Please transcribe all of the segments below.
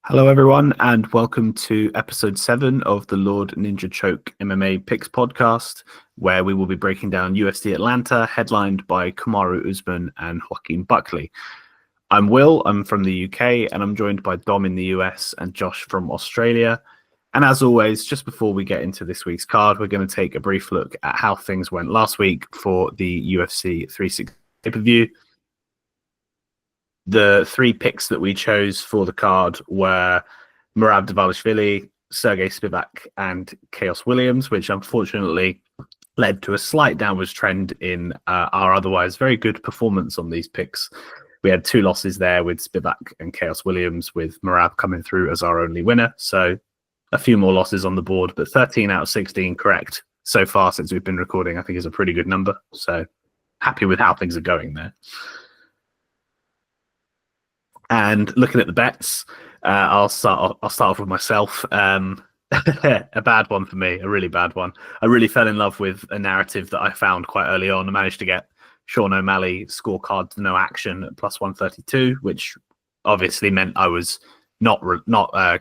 Hello, everyone, and welcome to episode 7 of the Lord Ninja Choke MMA Picks podcast, where we will be breaking down UFC Atlanta, headlined by Kamaru Usman and Joaquin Buckley. I'm Will, I'm from the UK, and I'm joined by Dom in the US and Josh from Australia. And as always, just before we get into this week's card, we're going to take a brief look at how things went last week for the UFC 360 pay-per-view. The three picks that we chose for the card were Merab Dvalishvili, Sergey Spivak, and Chaos Williams, which unfortunately led to a slight downwards trend in our otherwise very good performance on these picks. We had two losses there with Spivak and Chaos Williams, with Merab coming through as our only winner. So a few more losses on the board, but 13 out of 16 correct so far since we've been recording, I think is a pretty good number. So happy with how things are going there. And looking at the bets, I'll start off with myself. A bad one for me, a really bad one. I really fell in love with a narrative that I found quite early on. I managed to get Sean O'Malley scorecard no action at plus 132, which obviously meant I was not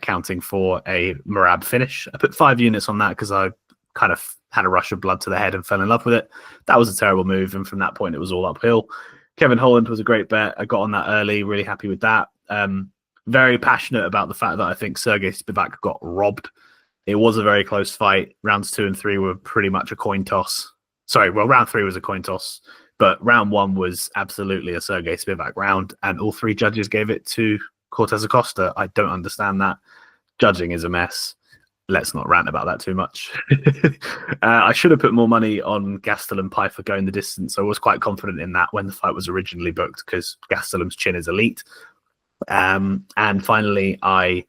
counting for a Merab finish. I put 5 units on that because I kind of had a rush of blood to the head and fell in love with it. That was a terrible move, and from that point, it was all uphill. Kevin Holland was a great bet. I got on that early, really happy with that. Very passionate about the fact that I think Sergey Spivak got robbed. It was a very close fight. Rounds 2 and 3 were pretty much a coin toss. Round 3 was a coin toss, but round 1 was absolutely a Sergey Spivak round, and all 3 judges gave it to Cortez Acosta. I don't understand that. Judging is a mess. Let's not rant about that too much. I should have put more money on Gastelum and Pfeiffer going the distance. I was quite confident in that when the fight was originally booked because Gastelum's chin is elite. And finally, I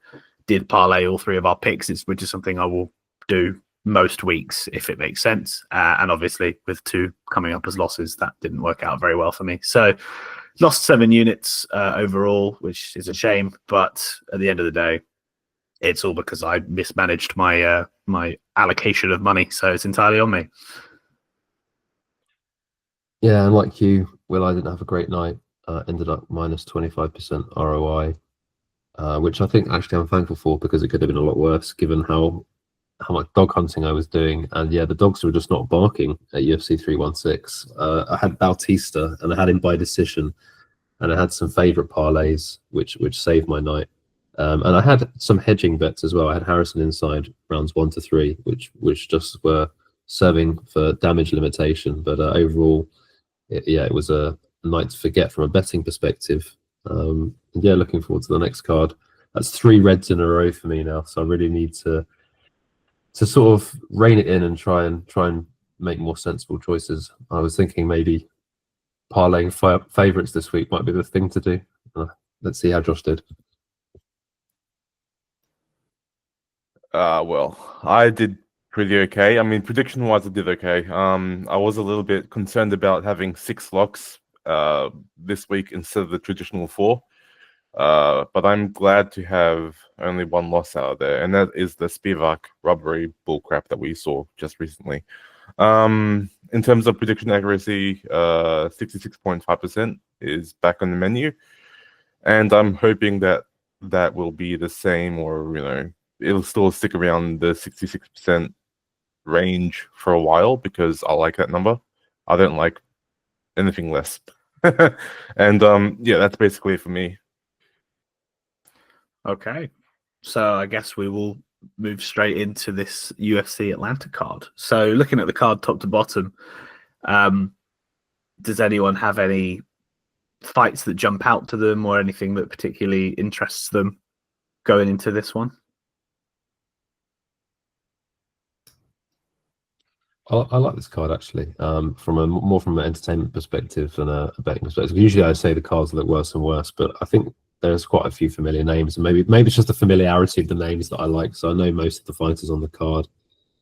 did parlay all 3 of our picks, which is something I will do most weeks if it makes sense. And obviously, with 2 coming up as losses, that didn't work out very well for me. So lost 7 units overall, which is a shame. But at the end of the day, it's all because I mismanaged my my allocation of money, so it's entirely on me. Yeah, and like you, Will, I didn't have a great night. Ended up minus 25% ROI, which I think actually I'm thankful for because it could have been a lot worse given how much dog hunting I was doing. And yeah, the dogs were just not barking at UFC 316. I had Bautista and I had him by decision, and I had some favourite parlays which saved my night. And I had some hedging bets as well. I had Harrison inside rounds 1 to 3, which just were serving for damage limitation. But overall, it was a night to forget from a betting perspective. And yeah, looking forward to the next card. That's 3 reds in a row for me now, so I really need to sort of rein it in and try and make more sensible choices. I was thinking maybe parlaying favourites this week might be the thing to do. Let's see how Josh did. Well, I did pretty okay. I mean, prediction-wise, I did okay. I was a little bit concerned about having 6 locks this week instead of the traditional 4. But I'm glad to have only 1 loss out of there, and that is the Spivak robbery bullcrap that we saw just recently. In terms of prediction accuracy, 66.5% is back on the menu, and I'm hoping that will be the same, or it'll still stick around the 66% range for a while because I like that number. I don't like anything less. And yeah, that's basically it for me. Okay, so I guess we will move straight into this UFC Atlanta card. So looking at the card top to bottom, does anyone have any fights that jump out to them or anything that particularly interests them going into this one? I like this card actually, from an entertainment perspective than a betting perspective. Usually I say the cards look worse and worse, but I think there's quite a few familiar names, and maybe it's just the familiarity of the names that I like. So I know most of the fighters on the card,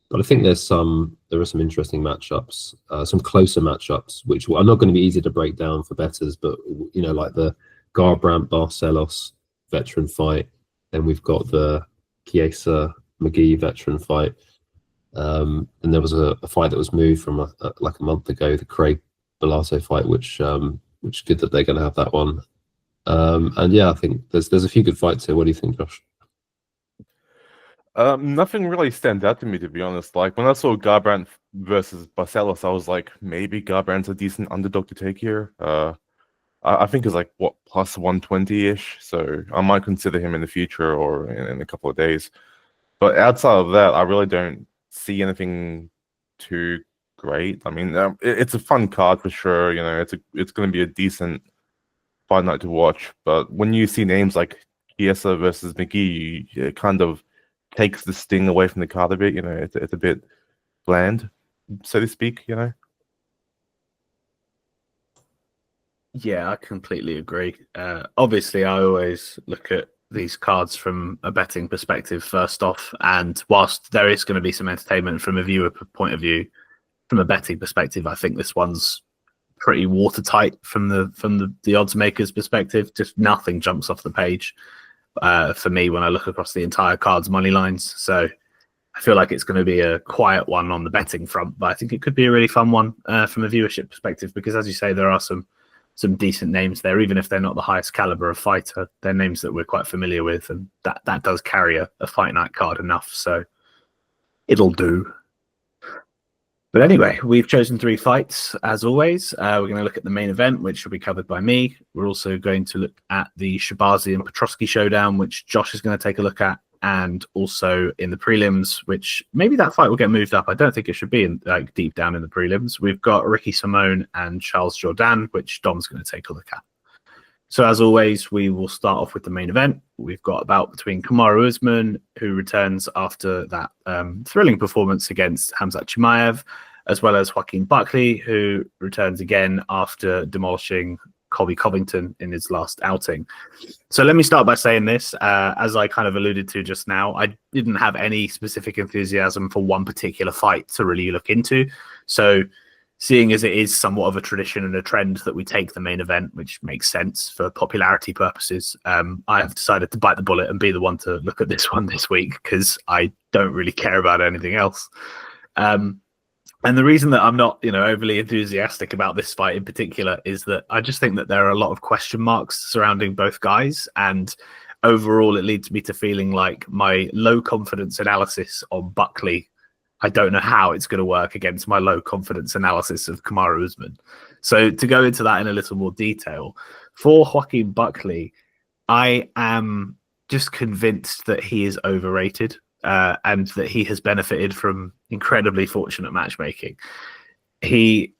but I think there are some interesting matchups, some closer matchups, which are not going to be easy to break down for bettors. But like the Garbrandt Barcelos veteran fight, then we've got the Chiesa McGee veteran fight. And there was a fight that was moved from like a month ago, the Craig Bellato fight, which good that they're going to have that one. And yeah, I think there's a few good fights here. What do you think, Josh? Nothing really stands out to me, to be honest. Like when I saw Garbrandt versus Barcelos, I was like, maybe Garbrandt's a decent underdog to take here. I think it's like what plus 120-ish, so I might consider him in the future or in a couple of days. But outside of that, I really don't see anything too great. I mean, it's a fun card for sure. You know, it's going to be a decent fight night to watch. But when you see names like Chiesa versus McGee, it kind of takes the sting away from the card a bit. You know, it's a bit bland, so to speak. You know. Yeah, I completely agree. Obviously, I always look at these cards from a betting perspective first off, and whilst there is going to be some entertainment from a viewer point of view, from a betting perspective, I think this one's pretty watertight from the odds makers' perspective. Just nothing jumps off the page for me when I look across the entire cards money lines. So I feel like it's going to be a quiet one on the betting front, but I think it could be a really fun one from a viewership perspective because, as you say, there are some decent names there, even if they're not the highest caliber of fighter. They're names that we're quite familiar with, and that does carry a fight night card enough, so it'll do. But anyway, we've chosen 3 fights, as always. We're going to look at the main event, which will be covered by me. We're also going to look at the Shahbazyan and Petroski showdown, which Josh is going to take a look at, and also in the prelims, which maybe that fight will get moved up. I don't think it should be like deep down in the prelims. We've got Ricky Simone and Charles Jourdain, which Dom's going to take a look at. So as always, we will start off with the main event. We've got a bout between Kamaru Usman, who returns after that thrilling performance against Khamzat Chimaev, as well as Joaquin Buckley, who returns again after demolishing Colby Covington in his last outing. So let me start by saying this. As I kind of alluded to just now, I didn't have any specific enthusiasm for one particular fight to really look into. So seeing as it is somewhat of a tradition and a trend that we take the main event, which makes sense for popularity purposes, I have decided to bite the bullet and be the one to look at this one this week because I don't really care about anything else. And the reason that I'm not, overly enthusiastic about this fight in particular is that I just think that there are a lot of question marks surrounding both guys. And overall, it leads me to feeling like my low confidence analysis on Buckley, I don't know how it's going to work against my low confidence analysis of Kamaru Usman. So to go into that in a little more detail, for Joaquin Buckley, I am just convinced that he is overrated. And that he has benefited from incredibly fortunate matchmaking. He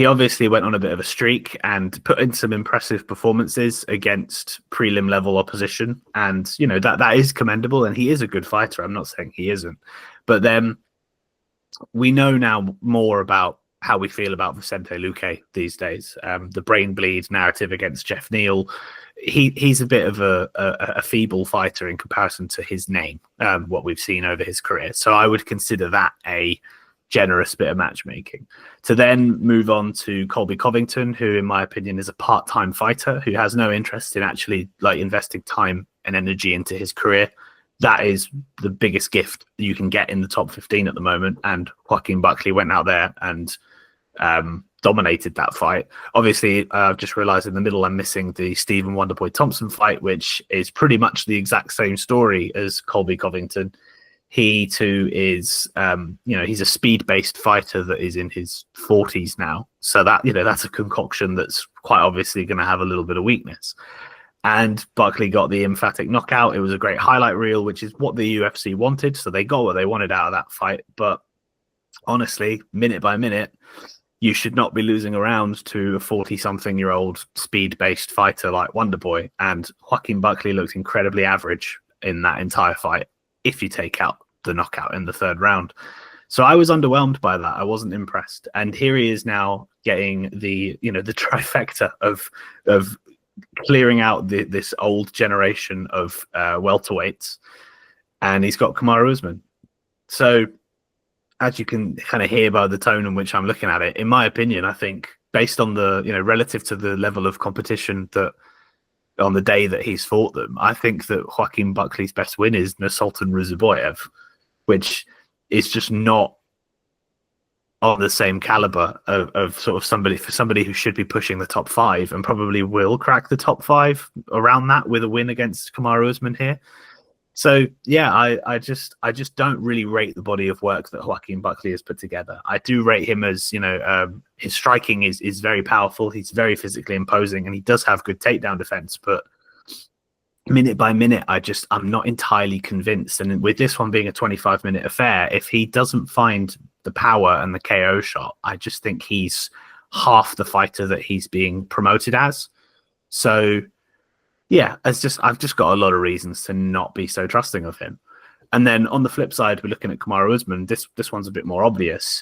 obviously went on a bit of a streak and put in some impressive performances against prelim level opposition. And, that is commendable and he is a good fighter. I'm not saying he isn't. But then we know now more about how we feel about Vicente Luque these days. The brain bleed narrative against Jeff Neal. He's a bit of a feeble fighter in comparison to his name, what we've seen over his career. So I would consider that a generous bit of matchmaking. To then move on to Colby Covington, who in my opinion is a part-time fighter who has no interest in actually investing time and energy into his career. That is the biggest gift you can get in the top 15 at the moment. And Joaquin Buckley went out there and dominated that fight. Obviously, I've just realized in the middle I'm missing the Stephen Wonderboy Thompson fight, which is pretty much the exact same story as Colby Covington. He too is, he's a speed-based fighter that is in his 40s now. So that, that's a concoction that's quite obviously going to have a little bit of weakness. And Buckley got the emphatic knockout. It was a great highlight reel, which is what the UFC wanted. So they got what they wanted out of that fight. But honestly, minute by minute, you should not be losing around to a 40-something-year-old speed-based fighter like Wonderboy. And Joaquin Buckley looked incredibly average in that entire fight, if you take out the knockout in the third round. So I was underwhelmed by that. I wasn't impressed. And here he is now getting the trifecta of clearing out this old generation of welterweights. And he's got Kamaru Usman. So as you can kind of hear by the tone in which I'm looking at it, in my opinion, I think based on the, relative to the level of competition that on the day that he's fought them, I think that Joaquin Buckley's best win is Nursultan Ruziboyev, which is just not on the same caliber of sort of somebody who should be pushing the top 5 and probably will crack the top 5 around that with a win against Kamaru Usman here. So yeah, I just don't really rate the body of work that Joaquin Buckley has put together. I do rate him as, you know, his striking is very powerful. He's very physically imposing, and he does have good takedown defense. But minute by minute, I'm not entirely convinced. And with this one being a 25-minute affair, if he doesn't find the power and the KO shot, I just think he's half the fighter that he's being promoted as. So yeah, I've just got a lot of reasons to not be so trusting of him. And then on the flip side, we're looking at Kamaru Usman. This one's a bit more obvious.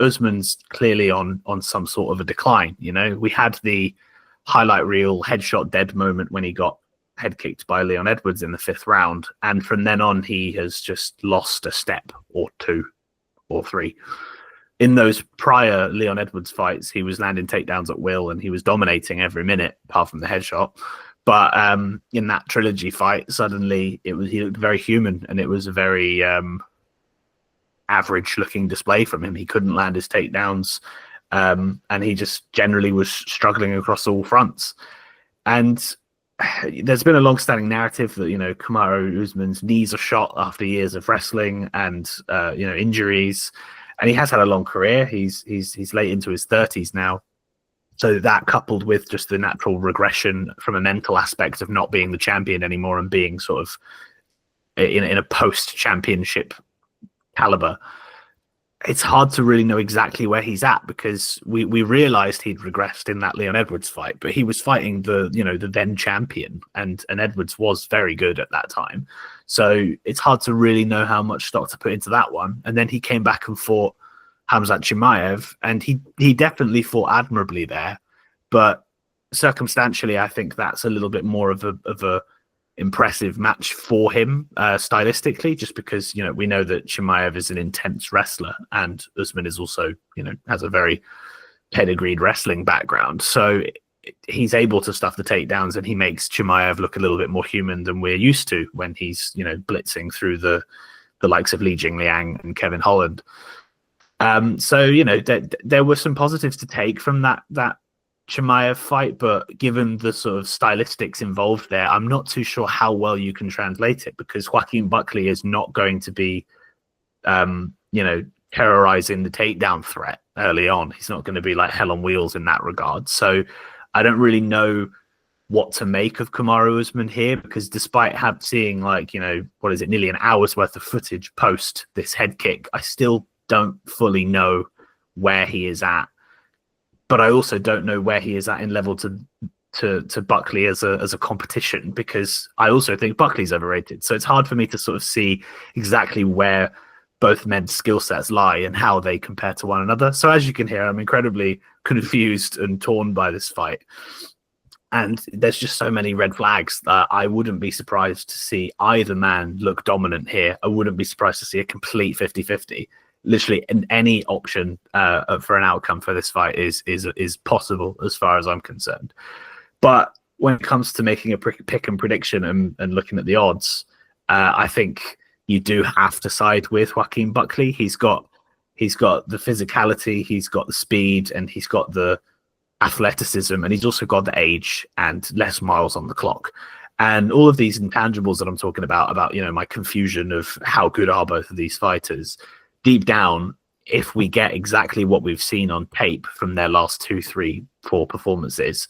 Usman's clearly on some sort of a decline. You know, we had the highlight reel headshot dead moment when he got head kicked by Leon Edwards in the 5th round, and from then on he has just lost a step or 2 or 3. In those prior Leon Edwards fights, he was landing takedowns at will and he was dominating every minute, apart from the headshot. But in that trilogy fight, suddenly he looked very human, and it was a very average-looking display from him. He couldn't land his takedowns, and he just generally was struggling across all fronts. And there's been a long-standing narrative that, you know, Kamaru Usman's knees are shot after years of wrestling and you know, injuries, and he has had a long career. He's late into his 30s now. So that, coupled with just the natural regression from a mental aspect of not being the champion anymore and being sort of in a post-championship caliber, it's hard to really know exactly where he's at, because we realized he'd regressed in that Leon Edwards fight, but he was fighting the then champion, and Edwards was very good at that time. So it's hard to really know how much stock to put into that one. And then he came back and fought Khamzat Chimaev, and he definitely fought admirably there, but circumstantially, I think that's a little bit more of a impressive match for him stylistically, just because, you know, we know that Chimaev is an intense wrestler, and Usman is also, you know, has a very pedigreed wrestling background, so he's able to stuff the takedowns, and he makes Chimaev look a little bit more human than we're used to when he's, you know, blitzing through the likes of Li Jingliang and Kevin Holland. So, you know, there were some positives to take from that Chimaev fight, but given the sort of stylistics involved there, I'm not too sure how well you can translate it, because Joaquin Buckley is not going to be, you know, terrorizing the takedown threat early on. He's not going to be like hell on wheels in that regard. So I don't really know what to make of Kamaru Usman here, because despite seeing, like, you know, what is it, nearly an hour's worth of footage post this head kick, I still don't fully know where he is at, but I also don't know where he is at in level to Buckley as a competition, because I also think Buckley's overrated. So it's hard for me to sort of see exactly where both men's skill sets lie and how they compare to one another. So as you can hear, I'm incredibly confused and torn by this fight. And there's just so many red flags that I wouldn't be surprised to see either man look dominant here. I wouldn't be surprised to see a complete 50-50. Literally any option for an outcome for this fight is possible as far as I'm concerned. But when it comes to making a pick and prediction and looking at the odds, I think you do have to side with Joaquin Buckley. He's got the physicality, he's got the speed, and he's got the athleticism, and he's also got the age and less miles on the clock. And all of these intangibles that I'm talking about, you know, my confusion of how good are both of these fighters, deep down, if we get exactly what we've seen on tape from their last 2, 3, 4 performances,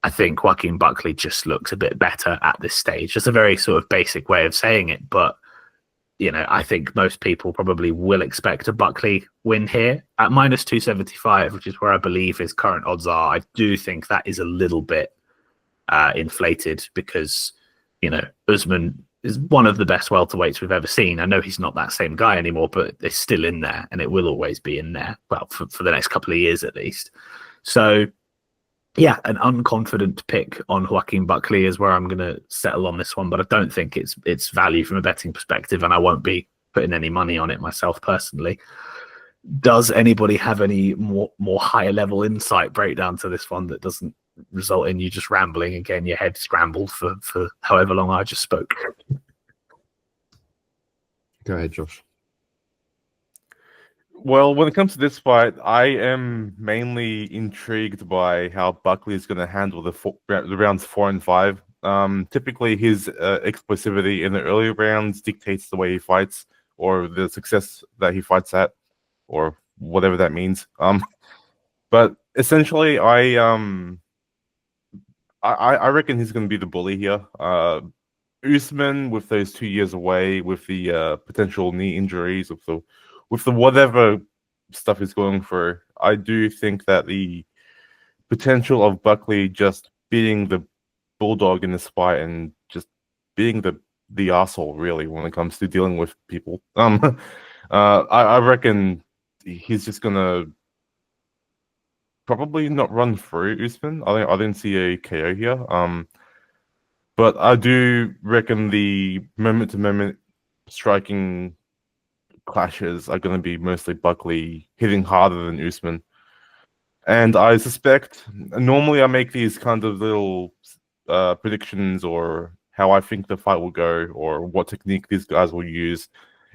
I think Joaquin Buckley just looks a bit better at this stage. Just a very sort of basic way of saying it, but, you know, I think most people probably will expect a Buckley win here at minus 275, which is where I believe his current odds are. I do think that is a little bit inflated, because, you know, Usman is one of the best welterweights we've ever seen. I know he's not that same guy anymore, but it's still in there, and it will always be in there. Well, for the next couple of years at least. So, yeah, an unconfident pick on Joaquin Buckley is where I'm going to settle on this one, but I don't think it's value from a betting perspective, and I won't be putting any money on it myself personally. Does anybody have any more higher level insight breakdown to this one that doesn't result in you just rambling and getting your head scrambled for however long I just spoke? Go ahead, Josh. Well, when it comes to this fight, I am mainly intrigued by how Buckley is going to handle the rounds 4 and 5. Typically, his explosivity in the early rounds dictates the way he fights or the success that he fights at, or whatever that means. But essentially, I reckon he's going to be the bully here. Usman, with those 2 years away, with the potential knee injuries, with the whatever stuff he's going through, I do think that the potential of Buckley just being the bulldog in this fight and just being the asshole really when it comes to dealing with people. I reckon he's just gonna probably not run through Usman. I didn't see a KO here. But I do reckon the moment to moment striking clashes are going to be mostly Buckley hitting harder than Usman. And I suspect, normally I make these kind of little predictions or how I think the fight will go or what technique these guys will use.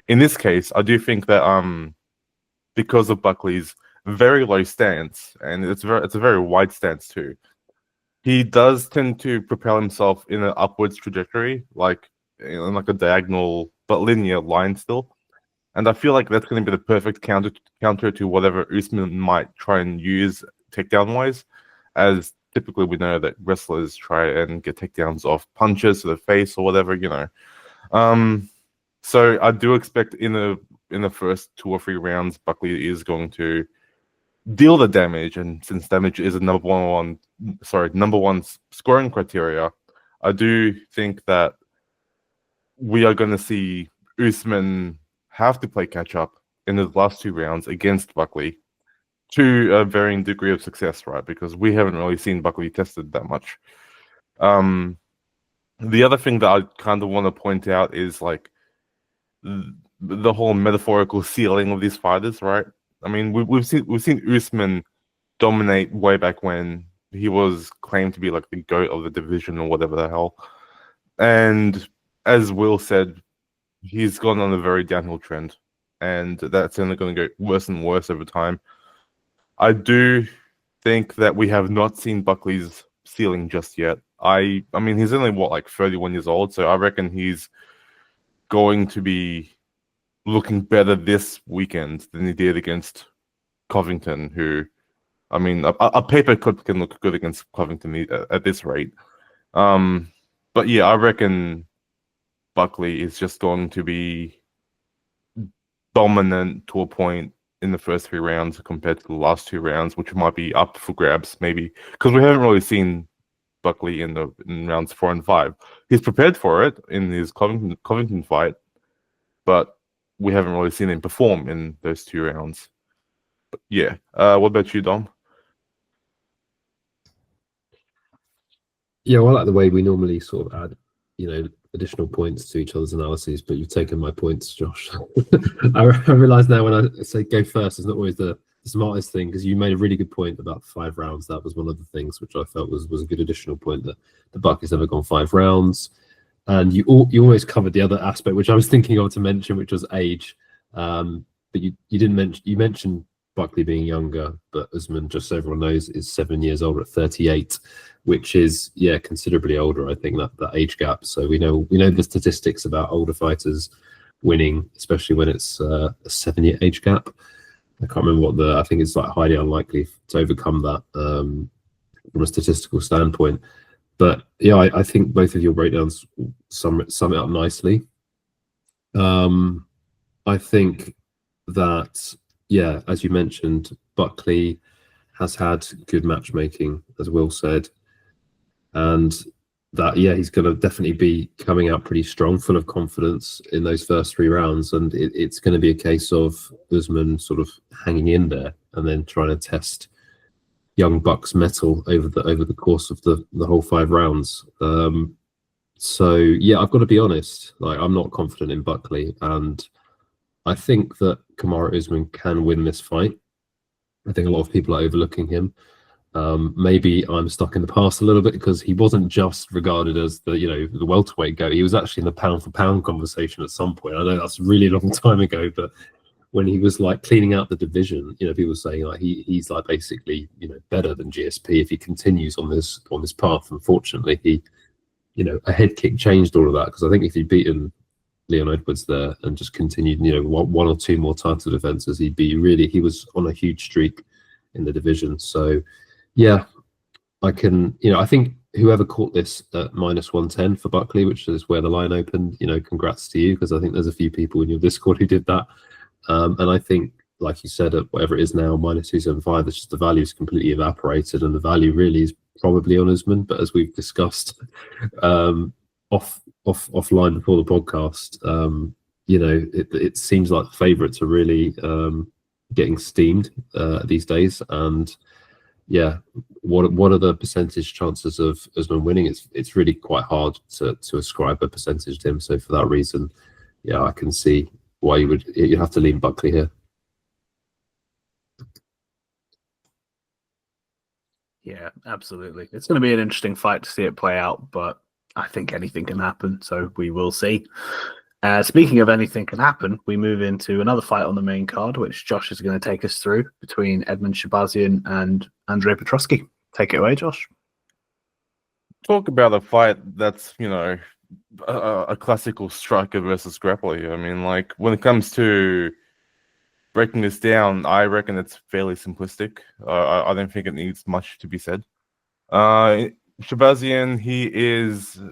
In this case, I do think that because of Buckley's very low stance, and it's a very wide stance too, he does tend to propel himself in an upwards trajectory, like in like a diagonal but linear line still. And I feel like that's going to be the perfect counter to whatever Usman might try and use takedown wise, as typically we know that wrestlers try and get takedowns off punches to the face or whatever, you know. So I do expect in the first 2 or 3 rounds, Buckley is going to deal the damage, and since damage is a number one scoring criteria, I do think that we are going to see Usman have to play catch up in the last 2 rounds against Buckley to a varying degree of success, right? Because we haven't really seen Buckley tested that much. The other thing that I kind of want to point out is like the whole metaphorical ceiling of these fighters, right? I mean, we've seen Usman dominate way back when he was claimed to be like the GOAT of the division or whatever the hell. And as Will said, he's gone on a very downhill trend, and that's only going to get worse and worse over time. I do think that we have not seen Buckley's ceiling just yet. I mean, he's only like 31 years old, so I reckon he's going to be looking better this weekend than he did against Covington, who, I mean, a paper cut can look good against Covington at this rate. But yeah, I reckon Buckley is just going to be dominant to a point in the first 3 rounds compared to the last 2 rounds, which might be up for grabs, maybe, because we haven't really seen Buckley in rounds 4 and 5. He's prepared for it in his Covington fight, but we haven't really seen him perform in those 2 rounds. But yeah. What about you, Dom? Yeah, well, I like the way we normally sort of add, additional points to each other's analyses, but you've taken my points, Josh. I realise now when I say go first, it's not always the smartest thing, because you made a really good point about 5 rounds. That was one of the things which I felt was a good additional point, that the Buck has never gone 5 rounds. And you almost covered the other aspect, which I was thinking of to mention, which was age. But you didn't mention. You mentioned Buckley being younger, but Usman, just so everyone knows, is 7 years older at 38, which is considerably older. I think that age gap. So we know the statistics about older fighters winning, especially when it's a 7-year age gap. I can't remember I think it's like highly unlikely to overcome that from a statistical standpoint. But yeah, I think both of your breakdowns sum it up nicely. I think that, as you mentioned, Buckley has had good matchmaking, as Will said, and that he's going to definitely be coming out pretty strong, full of confidence in those first 3 rounds, and it's going to be a case of Usman sort of hanging in there and then trying to test young Buck's mettle over the course of the whole 5 rounds. So I've got to be honest, like, I'm not confident in Buckley, and I think that Kamaru Usman can win this fight. I think a lot of people are overlooking him. Maybe I'm stuck in the past a little bit, because he wasn't just regarded as the welterweight GOAT. He was actually in the pound for pound conversation at some point. I know that's a really long time ago, but when he was like cleaning out the division, people saying like he's like basically better than GSP if he continues on this path. Unfortunately, a head kick changed all of that, because I think if he'd beaten Leon Edwards there and just continued, one or two more title defenses, he was on a huge streak in the division. So yeah, I think whoever caught this at -110 for Buckley, which is where the line opened, congrats to you, because I think there's a few people in your Discord who did that. And I think, like you said, at whatever it is now, -275, it's just the value's completely evaporated, and the value really is probably on Usman. But as we've discussed offline before the podcast, it seems like the favourites are really getting steamed these days. And yeah, what are the percentage chances of Usman winning? It's really quite hard to ascribe a percentage to him. So for that reason, yeah, I can see why you have to lean Buckley here. Yeah, absolutely. It's going to be an interesting fight to see it play out, but I think anything can happen, so we will see. Speaking of anything can happen, we move into another fight on the main card, which Josh is going to take us through, between Edmen Shahbazyan and Andrei Petroski. Take it away, Josh. Talk about a fight that's, a classical striker versus grappler. I mean, like, when it comes to breaking this down, I reckon it's fairly simplistic. I don't think it needs much to be said. Shahbazyan, he is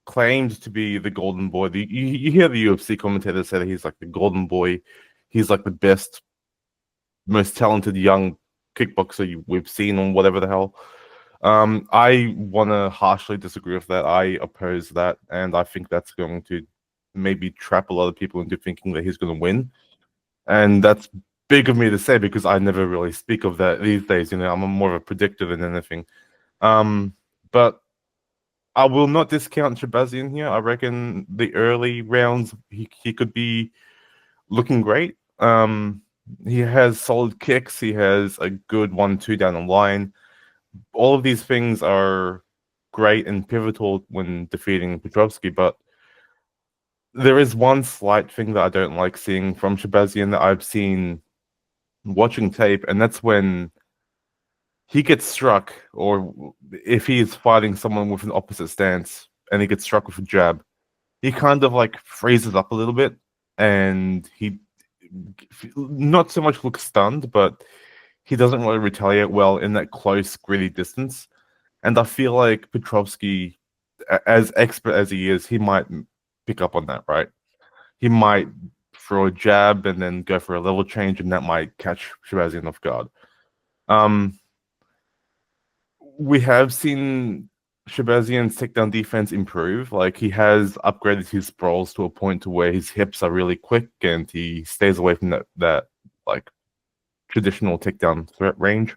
claimed to be the golden boy. You hear the UFC commentators say that he's like the golden boy. He's like the best, most talented young kickboxer we've seen, or whatever the hell. I want to harshly disagree with that. I oppose that, and I think that's going to maybe trap a lot of people into thinking that he's going to win. And that's big of me to say, because I never really speak of that these days. I'm more of a predictor than anything. But I will not discount Shahbazyan here. I reckon the early rounds he could be looking great. He has solid kicks. He has a good 1-2 down the line. All of these things are great and pivotal when defeating Petroski, but there is one slight thing that I don't like seeing from Shahbazyan that I've seen watching tape, and that's when he gets struck, or if he is fighting someone with an opposite stance and he gets struck with a jab, he kind of like freezes up a little bit, and he not so much looks stunned, but he doesn't really retaliate well in that close, gritty distance. And I feel like Petroski, as expert as he is, he might pick up on that, right? He might throw a jab and then go for a level change, and that might catch Shahbazyan off guard. We have seen Shahbazyan's takedown defense improve. Like, he has upgraded his sprawls to a point to where his hips are really quick, and he stays away from that like traditional takedown threat range.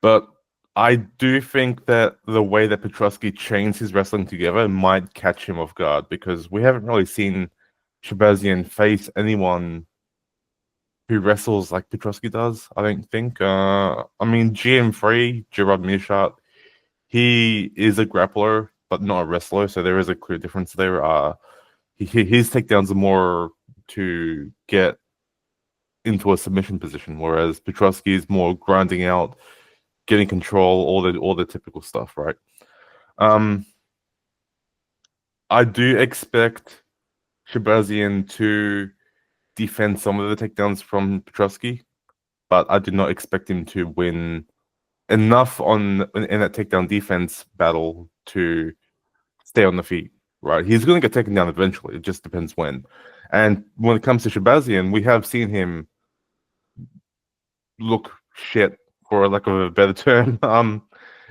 But I do think that the way that Petroski chains his wrestling together might catch him off guard, because we haven't really seen Shahbazyan face anyone who wrestles like Petroski does, I don't think. I mean, GM3, Gerard Meerschaert, he is a grappler, but not a wrestler, so there is a clear difference there. His takedowns are more to get into a submission position, whereas Petroski is more grinding out, getting control, all the typical stuff, right? I do expect Shahbazyan to defend some of the takedowns from Petroski, but I do not expect him to win enough in that takedown defense battle to stay on the feet, right? He's going to get taken down eventually. It just depends when. And when it comes to Shahbazyan, we have seen him look shit, for lack of a better term,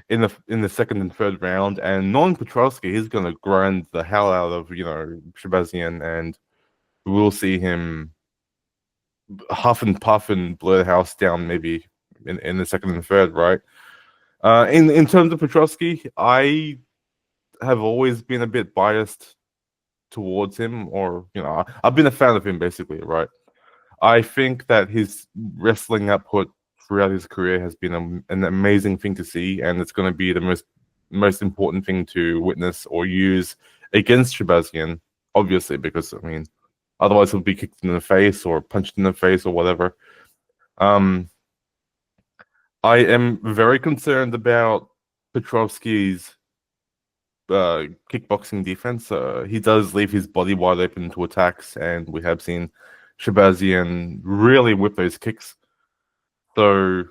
in the second and third round. And knowing Petroski, he's going to grind the hell out of Shahbazyan, and we'll see him huff and puff and blow the house down maybe in the second and third, right? In terms of Petroski, I have always been a bit biased towards him, or I've been a fan of him basically, right? I think that his wrestling output throughout his career has been an amazing thing to see, and it's going to be the most important thing to witness or use against Shahbazyan, obviously, because otherwise he'll be kicked in the face or punched in the face or whatever. I am very concerned about Petroski's kickboxing defense. He does leave his body wide open to attacks, and we have seen Shahbazyan really whip those kicks. So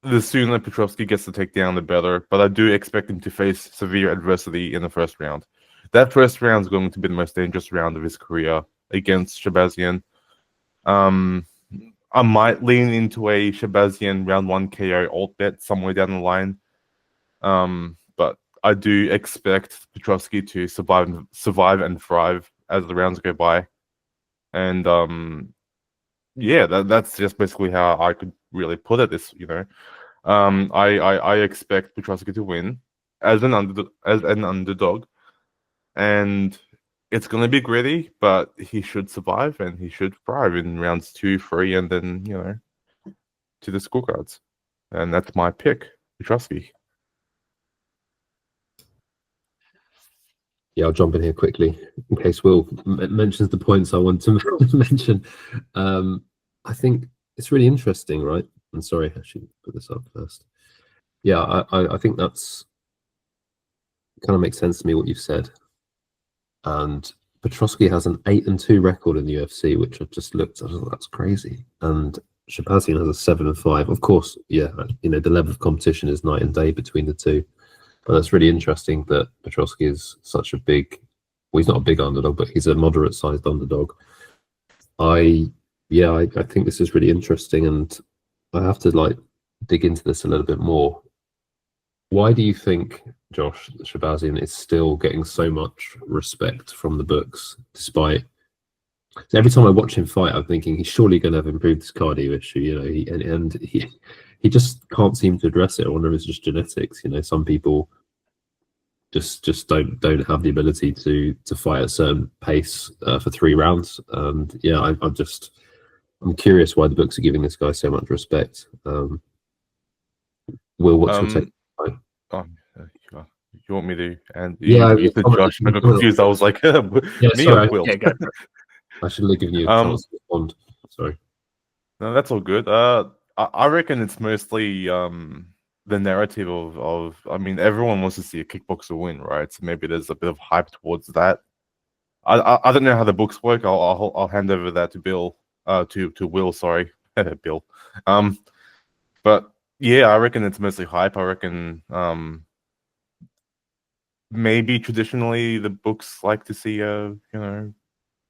the sooner Petroski gets the takedown, the better. But I do expect him to face severe adversity in the first round. That first round is going to be the most dangerous round of his career against Shahbazyan. I might lean into a Shahbazyan round 1 KO alt bet somewhere down the line. But I do expect Petroski to survive and thrive as the rounds go by. And yeah, that's just basically how I could really put it. I expect Petroski to win as an underdog, and it's going to be gritty, but he should survive and he should thrive in rounds 2, 3, and then to the scorecards. And that's my pick, Petroski. Yeah, I'll jump in here quickly in case Will mentions the points I want to mention. I think it's really interesting, right? I'm sorry, I should put this up first. Yeah, I think that's kind of makes sense to me what you've said. And Petroski has an 8-2 record in the UFC, which I've just looked at. That's crazy. And Shahbazyan has a 7-5. Of course, yeah, the level of competition is night and day between the two. But that's really interesting that Petroski is such a big, well, he's not a big underdog, but he's a moderate-sized underdog. I think this is really interesting, and I have to dig into this a little bit more. Why do you think, Josh, Shahbazyan is still getting so much respect from the books, despite every time I watch him fight, I'm thinking he's surely going to have improved his cardio issue, he just can't seem to address it. I wonder if it's just genetics. Some people just don't have the ability to fight at a certain pace for 3 rounds. And yeah, I'm curious why the books are giving this guy so much respect. Will, what's your take? You want me to? And yeah, you said Josh. I got confused. I was like, yeah, me sorry, or Will? Yeah, go for it. I should have given you a chance to respond. Sorry. No, that's all good. I reckon it's mostly the narrative of. I mean, everyone wants to see a kickboxer win, right? So maybe there's a bit of hype towards that. I don't know how the books work. I'll hand over that to Bill. To Will. Sorry, Bill. But yeah, I reckon it's mostly hype. I reckon maybe traditionally the books like to see a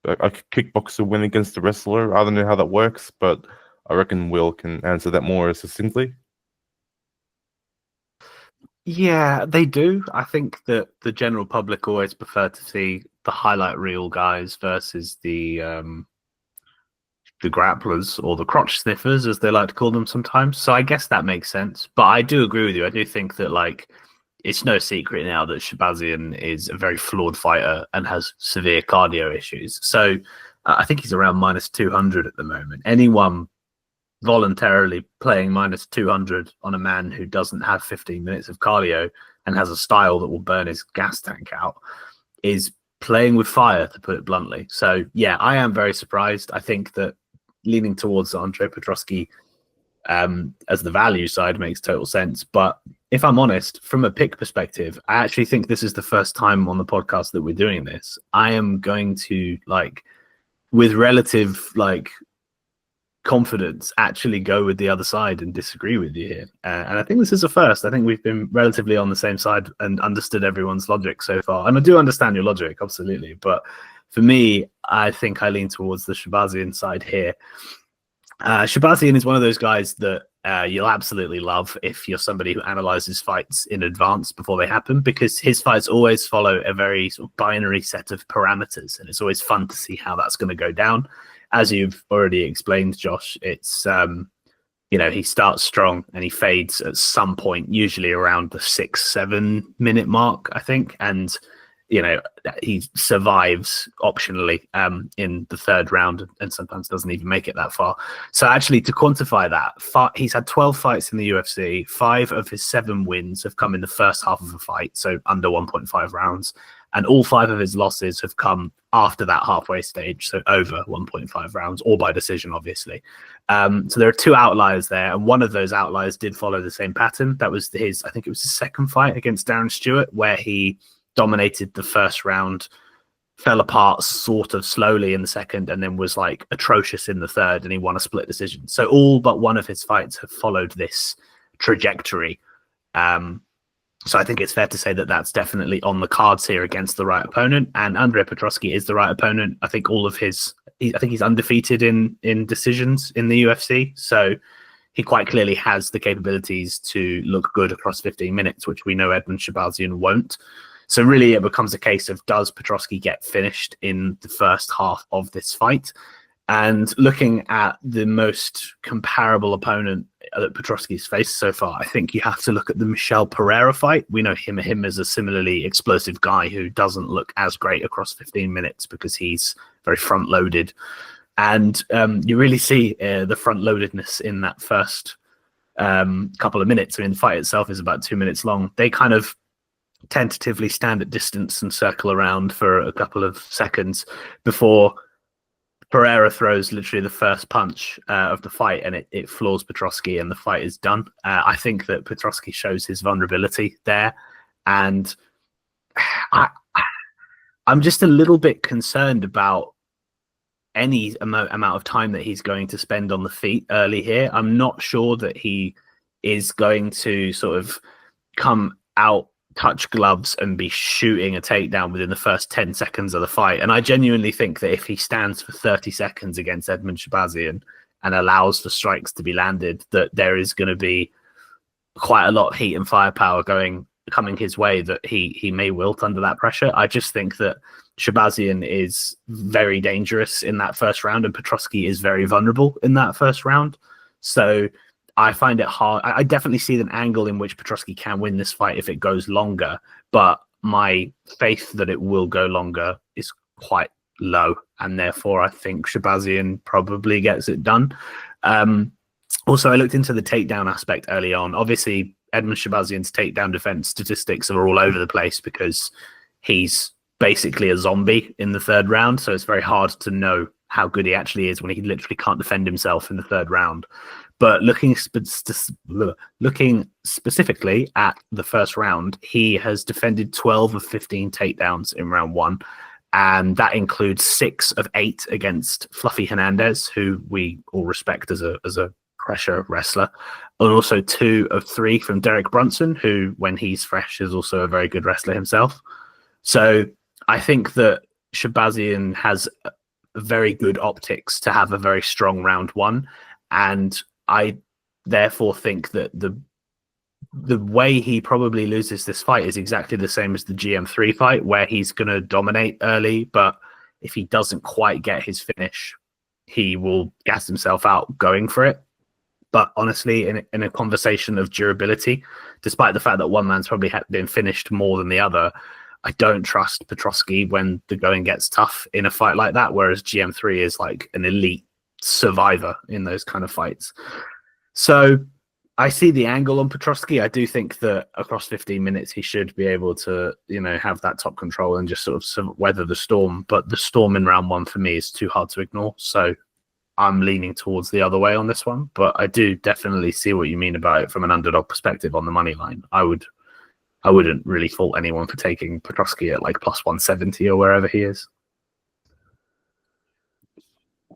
kickboxer win against a wrestler. I don't know how that works, but I reckon Will can answer that more succinctly. Yeah, they do. I think that the general public always prefer to see the highlight reel guys versus the grapplers, or the crotch sniffers, as they like to call them sometimes. So I guess that makes sense. But I do agree with you. I do think that it's no secret now that Shahbazyan is a very flawed fighter and has severe cardio issues. So I think he's around -200 at the moment. Anyone voluntarily playing -200 on a man who doesn't have 15 minutes of cardio and has a style that will burn his gas tank out is playing with fire, to put it bluntly. So yeah, I am very surprised. I think that leaning towards Andre Petroski as the value side makes total sense. But if I'm honest, from a pick perspective, I actually think this is the first time on the podcast that we're doing this. I am going to, with relative confidence, actually go with the other side and disagree with you here. And I think this is a first. I think we've been relatively on the same side and understood everyone's logic so far. And I do understand your logic, absolutely. But for me, I think I lean towards the Shahbazyan side here. Shahbazyan is one of those guys that you'll absolutely love if you're somebody who analyzes fights in advance before they happen, because his fights always follow a very sort of binary set of parameters, and it's always fun to see how that's going to go down. As you've already explained, Josh, it's he starts strong and he fades at some point, usually around the 6-7 minute mark, I think, and he survives optionally in the third round and sometimes doesn't even make it that far. So actually, to quantify that, he's had 12 fights in the UFC. 5 of his 7 wins have come in the first half of a fight, so under 1.5 rounds. And all 5 of his losses have come after that halfway stage, so over 1.5 rounds, or by decision, obviously. So there are 2 outliers there, and one of those outliers did follow the same pattern. That was I think it was his second fight against Darren Stewart, where he dominated the first round, fell apart sort of slowly in the second, and then was like atrocious in the third, and he won a split decision. So all but one of his fights have followed this trajectory. So I think it's fair to say that that's definitely on the cards here against the right opponent, and Andre Petroski is the right opponent. I think I think he's undefeated in decisions in the UFC, so he quite clearly has the capabilities to look good across 15 minutes, which we know Edmen Shahbazyan won't. So really it becomes a case of, does Petroski get finished in the first half of this fight? And looking at the most comparable opponent that Petroski's faced so far, I think you have to look at the Michel Pereira fight. We know him as a similarly explosive guy who doesn't look as great across 15 minutes because he's very front-loaded. And you really see the front-loadedness in that first couple of minutes. I mean, the fight itself is about 2 minutes long. They kind of tentatively stand at distance and circle around for a couple of seconds before Pereira throws literally the first punch of the fight, and it floors Petroski, and the fight is done. I think that Petroski shows his vulnerability there, and I'm just a little bit concerned about any amount of time that he's going to spend on the feet early here. I'm not sure that he is going to sort of come out, touch gloves, and be shooting a takedown within the first 10 seconds of the fight. And I genuinely think that if he stands for 30 seconds against Edmen Shahbazyan and allows for strikes to be landed, that there is going to be quite a lot of heat and firepower coming his way, that he may wilt under that pressure. I just think that Shahbazyan is very dangerous in that first round, and Petroski is very vulnerable in that first round. So I find it hard. I definitely see an angle in which Petroski can win this fight if it goes longer, but my faith that it will go longer is quite low, and therefore I think Shahbazyan probably gets it done. Also, I looked into the takedown aspect early on. Obviously, Edmen Shahbazyan's takedown defense statistics are all over the place because he's basically a zombie in the third round, so it's very hard to know how good he actually is when he literally can't defend himself in the third round. But looking specifically at the first round, he has defended 12 of 15 takedowns in round 1, and that includes 6 of 8 against Fluffy Hernandez, who we all respect as a pressure wrestler, and also 2 of 3 from Derek Brunson, who, when he's fresh, is also a very good wrestler himself. So I think that Shahbazyan has very good optics to have a very strong round 1, and I therefore think that the way he probably loses this fight is exactly the same as the GM3 fight, where he's going to dominate early, but if he doesn't quite get his finish, he will gas himself out going for it. But honestly, in a conversation of durability, despite the fact that one man's probably been finished more than the other, I don't trust Petroski when the going gets tough in a fight like that, whereas GM3 is like an elite survivor in those kind of fights. So I see the angle on Petroski. I do think that across 15 minutes he should be able to, have that top control and just sort of weather the storm. But the storm in round 1 for me is too hard to ignore. So I'm leaning towards the other way on this one. But I do definitely see what you mean about it from an underdog perspective on the money line. I wouldn't really fault anyone for taking Petroski at like plus 170 or wherever he is.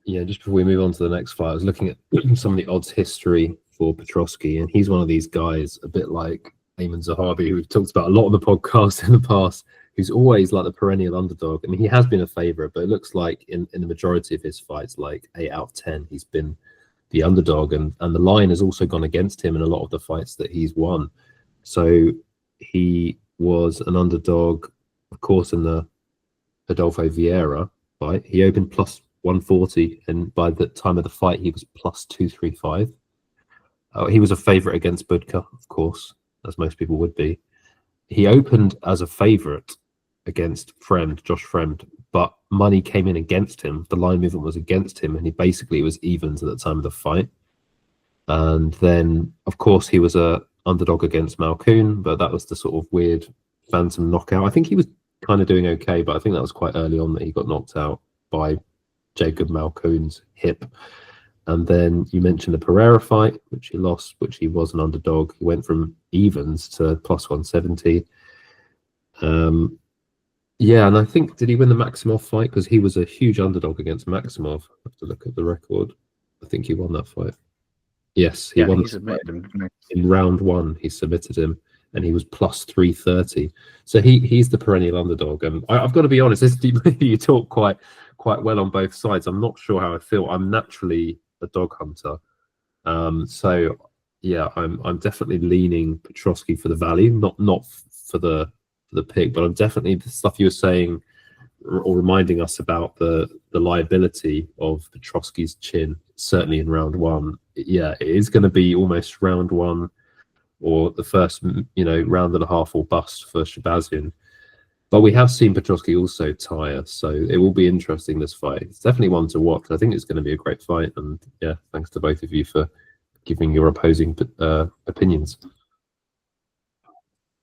Yeah, just before we move on to the next fight, I was looking at some of the odds history for Petroski, and he's one of these guys, a bit like Ayman Zahabi, who we've talked about a lot on the podcast in the past, who's always like the perennial underdog. I mean, he has been a favourite, but it looks like in the majority of his fights, like 8 out of 10, he's been the underdog, and the line has also gone against him in a lot of the fights that he's won. So he was an underdog, of course, in the Adolfo Vieira fight. He opened plus 140, and by the time of the fight, he was plus 235. He was a favourite against Budka, of course, as most people would be. He opened as a favourite against Josh Fremd, but money came in against him. The line movement was against him, and he basically was evens at the time of the fight. And then, of course, he was a underdog against Malkoun, but that was the sort of weird phantom knockout. I think he was kind of doing okay, but I think that was quite early on that he got knocked out by Jacob Malkoun's hip. And then you mentioned the Pereira fight, which he lost, which he was an underdog. He went from evens to plus 170. Yeah, and I think, did he win the Maximov fight? Because he was a huge underdog against Maximov. I have to look at the record. I think he won that fight. Yes, he won. He submitted him, didn't he? In round one, he submitted him, and he was plus 330. So he's the perennial underdog. And I've got to be honest, you talk quite well on both sides. I'm not sure how I feel. I'm naturally a dog hunter. So yeah, I'm definitely leaning Petroski for the value, not for the pick, but I'm definitely, the stuff you were saying or reminding us about the liability of Petroski's chin, certainly in round one. Yeah, it is going to be almost round one or the first, round and a half or bust for Shahbazyan. But we have seen Petroski also tire, so it will be interesting, this fight. It's definitely one to watch. I think it's going to be a great fight, and yeah, thanks to both of you for giving your opposing opinions.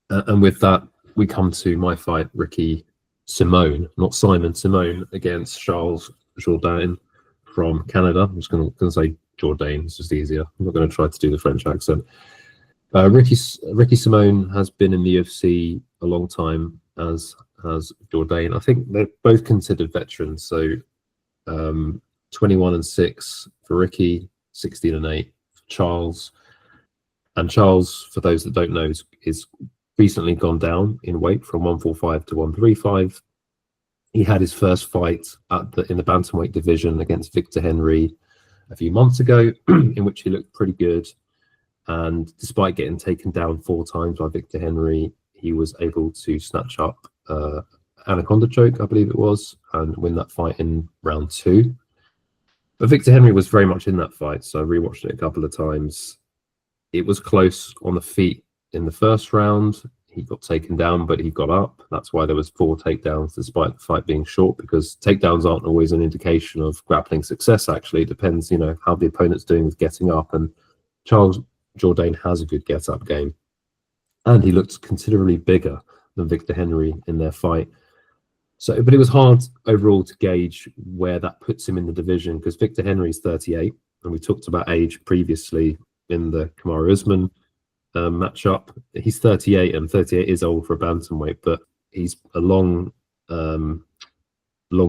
And with that, we come to my fight, Ricky Simón, not Simon, Simón against Charles Jourdain from Canada. I'm just going to say Jourdain, it's just easier. I'm not going to try to do the French accent. Ricky Simón has been in the UFC a long time, as has Jourdain. I think they're both considered veterans. So 21-6 for Ricky, 16-8 for Charles. And Charles, for those that don't know, is recently gone down in weight from 145 to 135. He had his first fight in the bantamweight division against Victor Henry a few months ago, in which he looked pretty good. And despite getting taken down 4 times by Victor Henry, he was able to snatch up Anaconda choke, I believe it was, and win that fight in round 2. But Victor Henry was very much in that fight, so I rewatched it a couple of times. It was close on the feet in the first round. He got taken down, but he got up. That's why there was 4 takedowns, despite the fight being short, because takedowns aren't always an indication of grappling success. Actually, it depends, how the opponent's doing with getting up. And Charles Jourdain has a good get-up game, and he looked considerably bigger than Victor Henry in their fight. So, but it was hard overall to gauge where that puts him in the division, because Victor Henry's 38, and we talked about age previously in the Kamaru Usman matchup. He's 38, and 38 is old for a bantamweight, but he's a long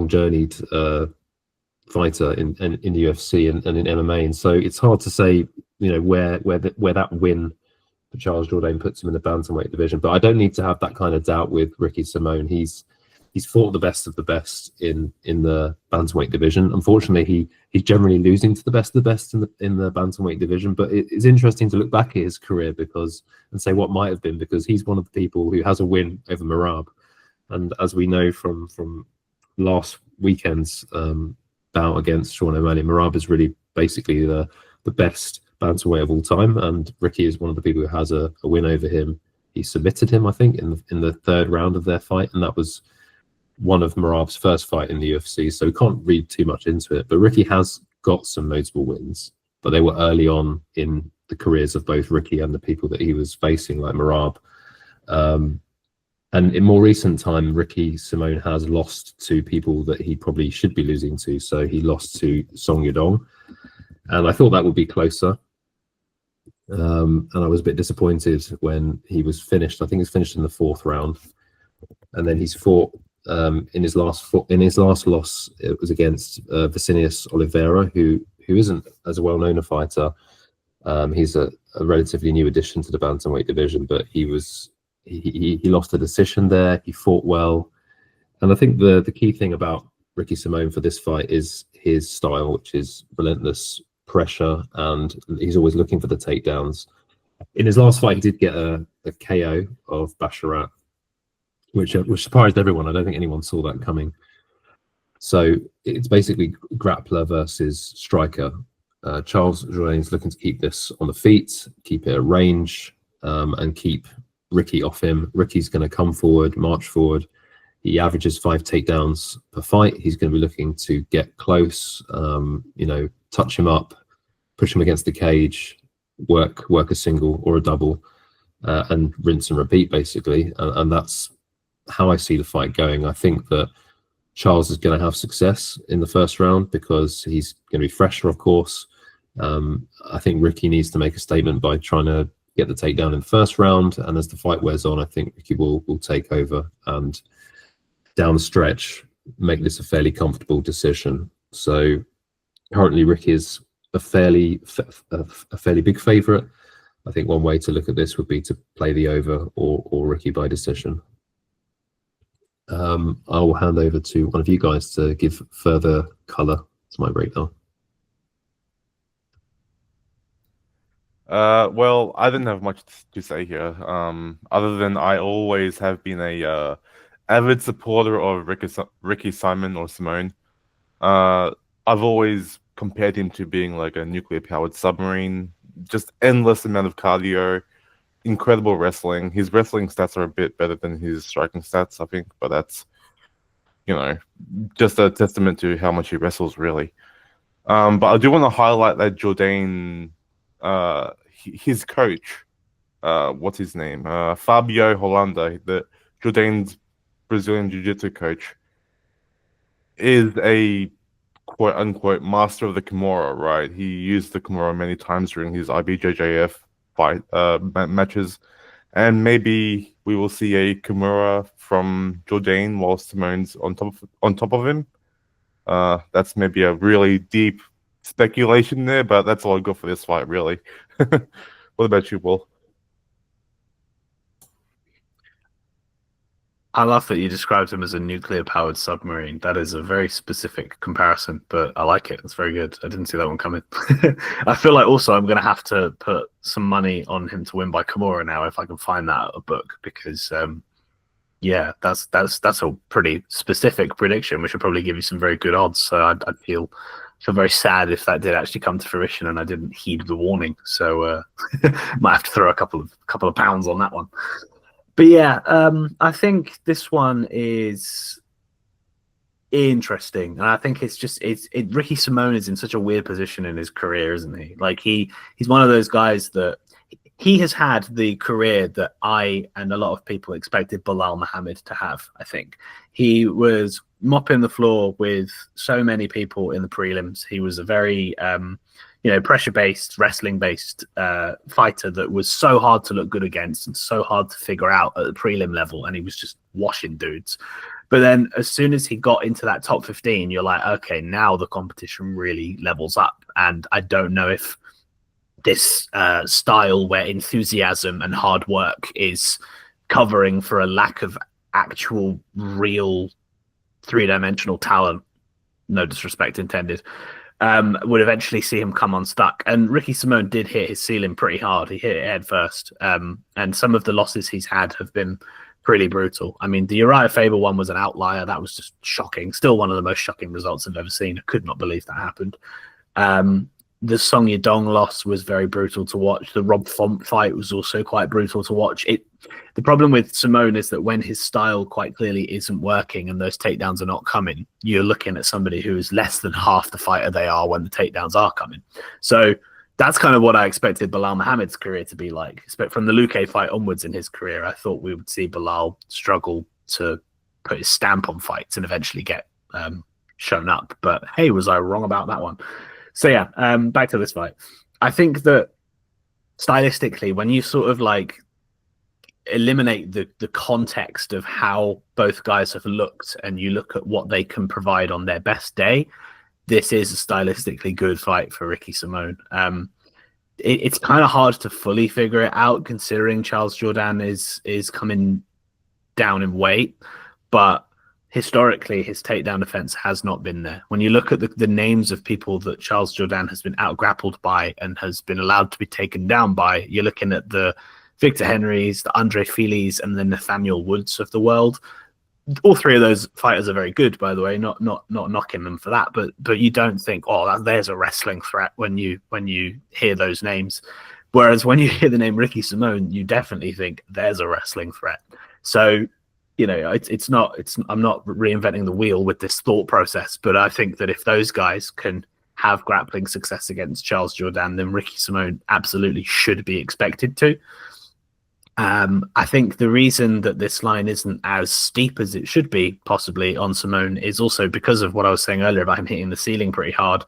journeyed fighter in the UFC and in MMA, and so it's hard to say where that win for Charles Jourdain puts him in the bantamweight division. But I don't need to have that kind of doubt with Ricky Simón. He's fought the best of the best in the bantamweight division. Unfortunately, he's generally losing to the best of the best in the bantamweight division. But it's interesting to look back at his career and say what might have been, because he's one of the people who has a win over Merab. And as we know from last weekend's bout against Sean O'Malley, Merab is really basically the best bantamweight of all time, and Ricky is one of the people who has a win over him. He submitted him, I think, in the 3rd round of their fight, and that was one of Merab's first fight in the UFC, so we can't read too much into it. But Ricky has got some notable wins, but they were early on in the careers of both Ricky and the people that he was facing, like Merab. And in more recent time, Ricky Simón has lost to people that he probably should be losing to. So he lost to Song Yadong, and I thought that would be closer. And I was a bit disappointed when he was finished. I think he's finished in the 4th round, and then he's fought in his last loss. It was against Vicinius Oliveira, who isn't as well known a fighter. He's a relatively new addition to the bantamweight division, but he lost a decision there. He fought well, and I think the key thing about Ricky Simón for this fight is his style, which is relentless pressure, and he's always looking for the takedowns. In his last fight, he did get a KO of Basharat, which surprised everyone. I don't think anyone saw that coming. So it's basically grappler versus striker. Charles Jourdain is looking to keep this on the feet, keep it at range, and keep Ricky off him. Ricky's going to come forward, march forward, He averages 5 takedowns per fight. He's going to be looking to get close, you know, touch him up, push him against the cage, work a single or a double, and rinse and repeat, basically. And that's how I see the fight going. I think that Charles is going to have success in the first round because he's going to be fresher, of course. I think Ricky needs to make a statement by trying to get the takedown in the first round. And as the fight wears on, I think Ricky will take over and down the stretch make this a fairly comfortable decision. So currently Ricky is a fairly big favorite. I think one way to look at this would be to play the over or Ricky by decision. I will hand over to one of you guys to give further color to my breakdown. Well, I didn't have much to say here, other than I always have been a avid supporter of Ricky Simon or Simone. I've always compared him to being like a nuclear-powered submarine, just endless amount of cardio, incredible wrestling. His wrestling stats are a bit better than his striking stats, I think, but that's, you know, just a testament to how much he wrestles, really. But I do want to highlight that Jourdain, his coach, what's his name? Fabio Holanda, the Jourdain's Brazilian Jiu-Jitsu coach, is a quote-unquote master of the Kimura, right? He used the Kimura many times during his IBJJF fight matches, and maybe we will see a Kimura from Jourdain while Simone's on top of him. That's maybe a really deep speculation there, but that's all I got for this fight, really. What about you, Will? I love that you described him as a nuclear-powered submarine. That is a very specific comparison, but I like it. It's very good. I didn't see that one coming. I feel like also I'm going to have to put some money on him to win by Kimura now if I can find that at a book, because yeah, that's a pretty specific prediction, which will probably give you some very good odds. So I'd feel very sad if that did actually come to fruition and I didn't heed the warning. So might have to throw a couple of pounds on that one. But yeah, I think this one is interesting, and I think it's Ricky Simone is in such a weird position in his career, isn't he? Like he's one of those guys that he has had the career that I and a lot of people expected Bilal Muhammad to have. I think he was mopping the floor with so many people in the prelims. He was a very pressure-based, wrestling-based fighter that was so hard to look good against and so hard to figure out at the prelim level, and he was just washing dudes. But then as soon as he got into that top 15, you're like, okay, now the competition really levels up. And I don't know if this style where enthusiasm and hard work is covering for a lack of actual, real three-dimensional talent, no disrespect intended, would eventually see him come unstuck. And Ricky Simone did hit his ceiling pretty hard. He hit it head first. And some of the losses he's had have been pretty brutal. I mean, the Uriah Faber one was an outlier. That was just shocking. Still one of the most shocking results I've ever seen. I could not believe that happened. The Song Yadong loss was very brutal to watch. The Rob Font fight was also quite brutal to watch. The problem with Simone is that when his style quite clearly isn't working and those takedowns are not coming, you're looking at somebody who is less than half the fighter they are when the takedowns are coming. So that's kind of what I expected Bilal Muhammad's career to be like. But from the Luque fight onwards in his career, I thought we would see Bilal struggle to put his stamp on fights and eventually get shown up. But hey, was I wrong about that one? So yeah, back to this fight. I think that stylistically, when you sort of like eliminate the context of how both guys have looked and you look at what they can provide on their best day, this is a stylistically good fight for Ricky Simone. It's kind of hard to fully figure it out considering Charles Jourdain is coming down in weight, but historically his takedown defense has not been there. When you look at the names of people that Charles Jourdain has been out-grappled by and has been allowed to be taken down by, you're looking at the Victor Henrys, the Andre Filis, and the Nathaniel Woods of the world. All three of those fighters are very good, by the way, not knocking them for that, but you don't think, oh, there's a wrestling threat when you hear those names. Whereas when you hear the name Ricky Simone, you definitely think there's a wrestling threat. So I'm not reinventing the wheel with this thought process, but I think that if those guys can have grappling success against Charles Jourdain, then Ricky Simón absolutely should be expected to. I think the reason that this line isn't as steep as it should be, possibly, on Simón is also because of what I was saying earlier about him hitting the ceiling pretty hard.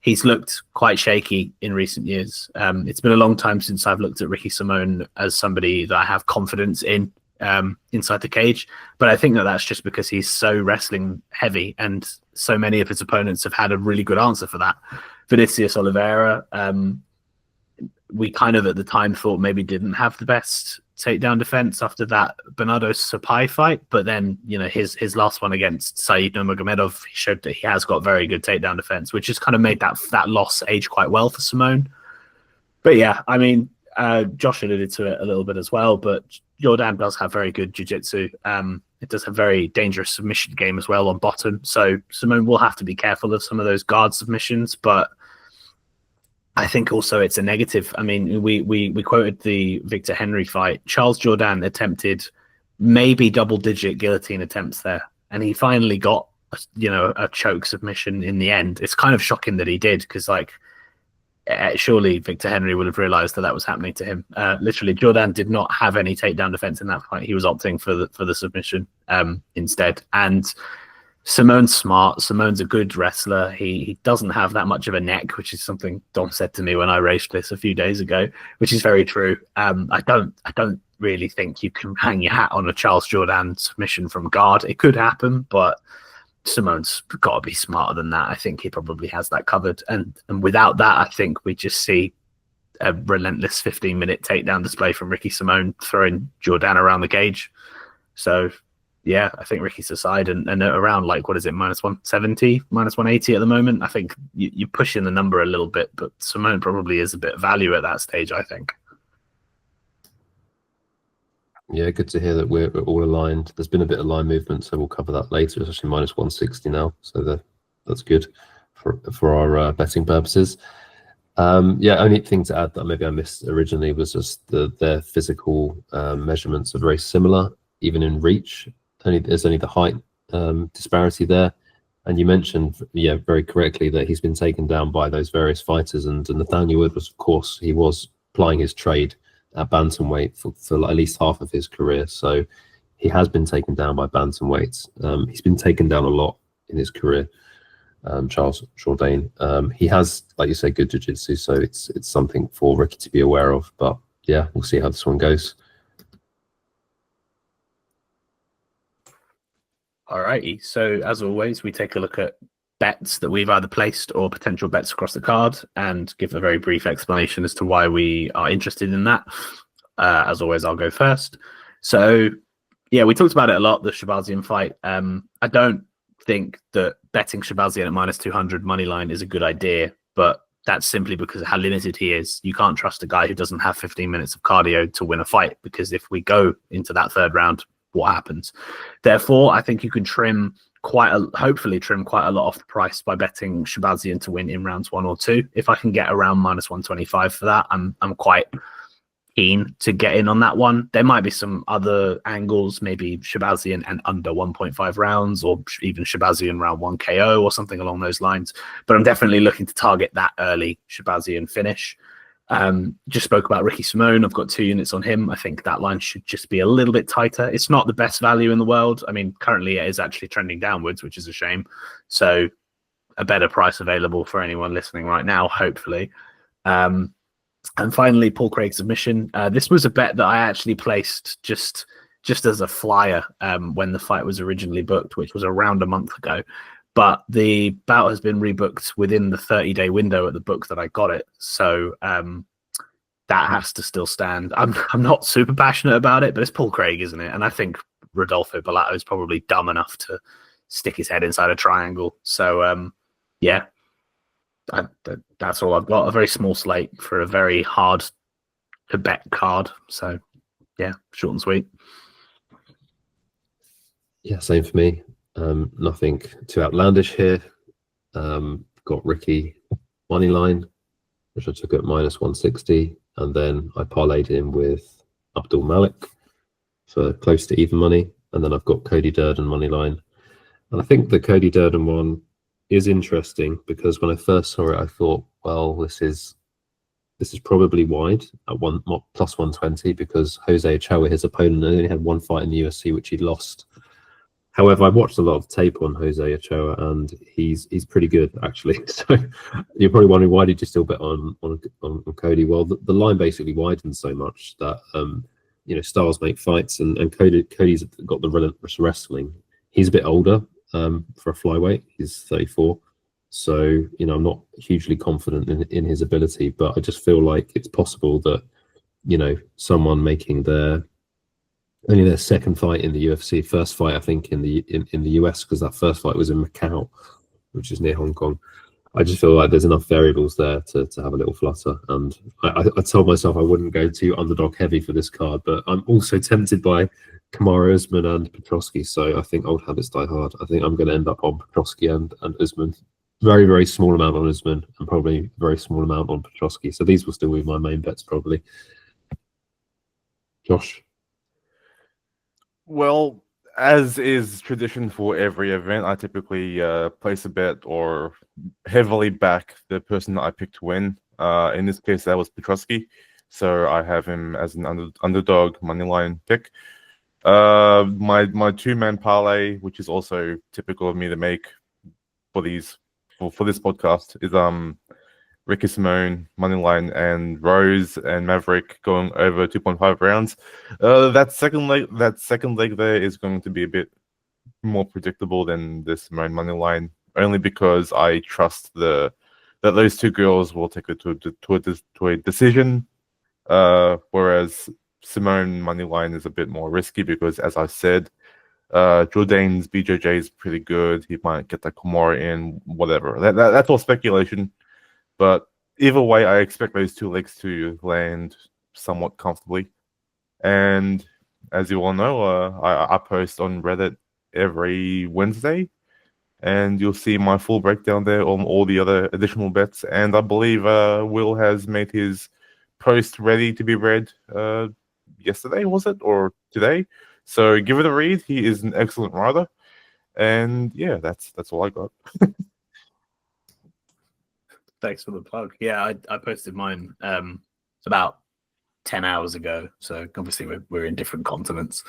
He's looked quite shaky in recent years. It's been a long time since I've looked at Ricky Simón as somebody that I have confidence in inside the cage. But I think that that's just because he's so wrestling heavy, and so many of his opponents have had a really good answer for that. Vinicius Oliveira, we kind of at the time thought maybe didn't have the best takedown defense after that Bernardo Sapai fight, but then his last one against Said Nurmagomedov, he showed that he has got very good takedown defense, which has kind of made that loss age quite well for Simón. But yeah, I mean, Josh alluded to it a little bit as well, but Jourdain does have very good jiu-jitsu. It does have very dangerous submission game as well on bottom, so Simón will have to be careful of some of those guard submissions, but I think also it's a negative. I mean, we quoted the Victor Henry fight. Charles Jourdain attempted maybe double-digit guillotine attempts there, and he finally got a choke submission in the end. It's kind of shocking that he did, because surely Victor Henry would have realized that was happening to him. Literally, Jourdain did not have any takedown defense in that fight. He was opting for the submission instead. And Simón's smart. Simón's a good wrestler. He doesn't have that much of a neck, which is something Dom said to me when I raced this a few days ago, which is very true. I don't really think you can hang your hat on a Charles Jourdain submission from guard. It could happen, but Simón's got to be smarter than that. I think he probably has that covered. And without that, I think we just see a relentless 15-minute takedown display from Ricky Simón, throwing Jourdain around the cage. So yeah, I think Ricky's aside, and around what is it, minus 170, minus 180 at the moment. I think you're pushing the number a little bit, but Simón probably is a bit of value at that stage, I think. Yeah, good to hear that we're all aligned. There's been a bit of line movement, so we'll cover that later. It's actually minus 160 now, so that's good for our betting purposes. Only thing to add that maybe I missed originally was just their physical measurements are very similar, even in reach. There's only the height disparity there. And you mentioned, very correctly, that he's been taken down by those various fighters. And Nathaniel Wood was, of course, he was plying his trade at bantamweight for at least half of his career. So he has been taken down by bantamweights. He's been taken down a lot in his career, Charles Jourdain. He has, like you say, good jiu-jitsu, so it's something for Ricky to be aware of. But yeah, we'll see how this one goes. Alrighty, so as always, we take a look at bets that we've either placed or potential bets across the card, and give a very brief explanation as to why we are interested in that. As always, I'll go first. So yeah, we talked about it a lot, the Shahbazyan fight. I don't think that betting Shahbazyan at minus 200 money line is a good idea, but that's simply because of how limited he is. You can't trust a guy who doesn't have 15 minutes of cardio to win a fight, because if we go into that third round, what happens? Therefore, I think you can hopefully trim quite a lot off the price by betting Shahbazyan to win in rounds 1 or 2. If I can get around minus 125 for that, I'm quite keen to get in on that one. There might be some other angles, maybe Shahbazyan and under 1.5 rounds, or even Shahbazyan round 1 KO or something along those lines. But I'm definitely looking to target that early Shahbazyan finish. Just spoke about Ricky Simón. I've got 2 units on him. I think that line should just be a little bit tighter. It's not the best value in the world. I mean, currently it is actually trending downwards, which is a shame. So a better price available for anyone listening right now, hopefully. And finally, Paul Craig submission. This was a bet that I actually placed just as a flyer when the fight was originally booked, which was around a month ago. But the bout has been rebooked within the 30-day window at the book that I got it. So that has to still stand. I'm not super passionate about it, but it's Paul Craig, isn't it? And I think Rodolfo Bellato is probably dumb enough to stick his head inside a triangle. So, yeah, that's all I've got. A very small slate for a very hard to bet card. So, yeah, short and sweet. Yeah, same for me. Nothing too outlandish here. Got Ricky money line, which I took at minus 160, and then I parlayed him with Abdul Malik for close to even money. and then I've got Cody Durden money line. And I think the Cody Durden one is interesting because when I first saw it, I thought, well, this is probably wide at plus 120 because Jose Ochoa, his opponent, only had one fight in the UFC which he'd lost. However, I watched a lot of tape on Jose Ochoa, and he's pretty good actually. So you're probably wondering, why did you still bet on Cody? Well, the line basically widened so much that styles make fights, and Cody's got the relentless wrestling. He's a bit older for a flyweight. He's 34, so I'm not hugely confident in his ability, but I just feel like it's possible that someone making only their second fight in the UFC, first fight I think in the US, because that first fight was in Macau, which is near Hong Kong. I just feel like there's enough variables there to have a little flutter, and I told myself I wouldn't go too underdog heavy for this card, but I'm also tempted by Kamaru Usman and Petroski, so I think old habits die hard. I think I'm going to end up on Petroski and Usman. Very, very small amount on Usman and probably very small amount on Petroski. So these will still be my main bets probably. Josh? Well, as is tradition for every event, I typically place a bet or heavily back the person that I picked to win. In this case, that was Petroski. So I have him as an underdog moneyline pick. My two-man parlay, which is also typical of me to make for this podcast, is Ricky Simone moneyline and Rose and Maverick going over 2.5 rounds. That second leg there is going to be a bit more predictable than the Simone moneyline, only because I trust that those two girls will take it to a decision. Whereas Simone moneyline is a bit more risky because, as I said, Jourdain's BJJ is pretty good. He might get that Kamaru in, whatever. That's all speculation. But either way, I expect those two legs to land somewhat comfortably. And as you all know, I post on Reddit every Wednesday, and you'll see my full breakdown there on all the other additional bets. And I believe Will has made his post ready to be read yesterday, was it? Or today? So give it a read. He is an excellent writer. And yeah, that's all I got. Thanks for the plug. Yeah, I posted mine about 10 hours ago. So obviously we're in different continents.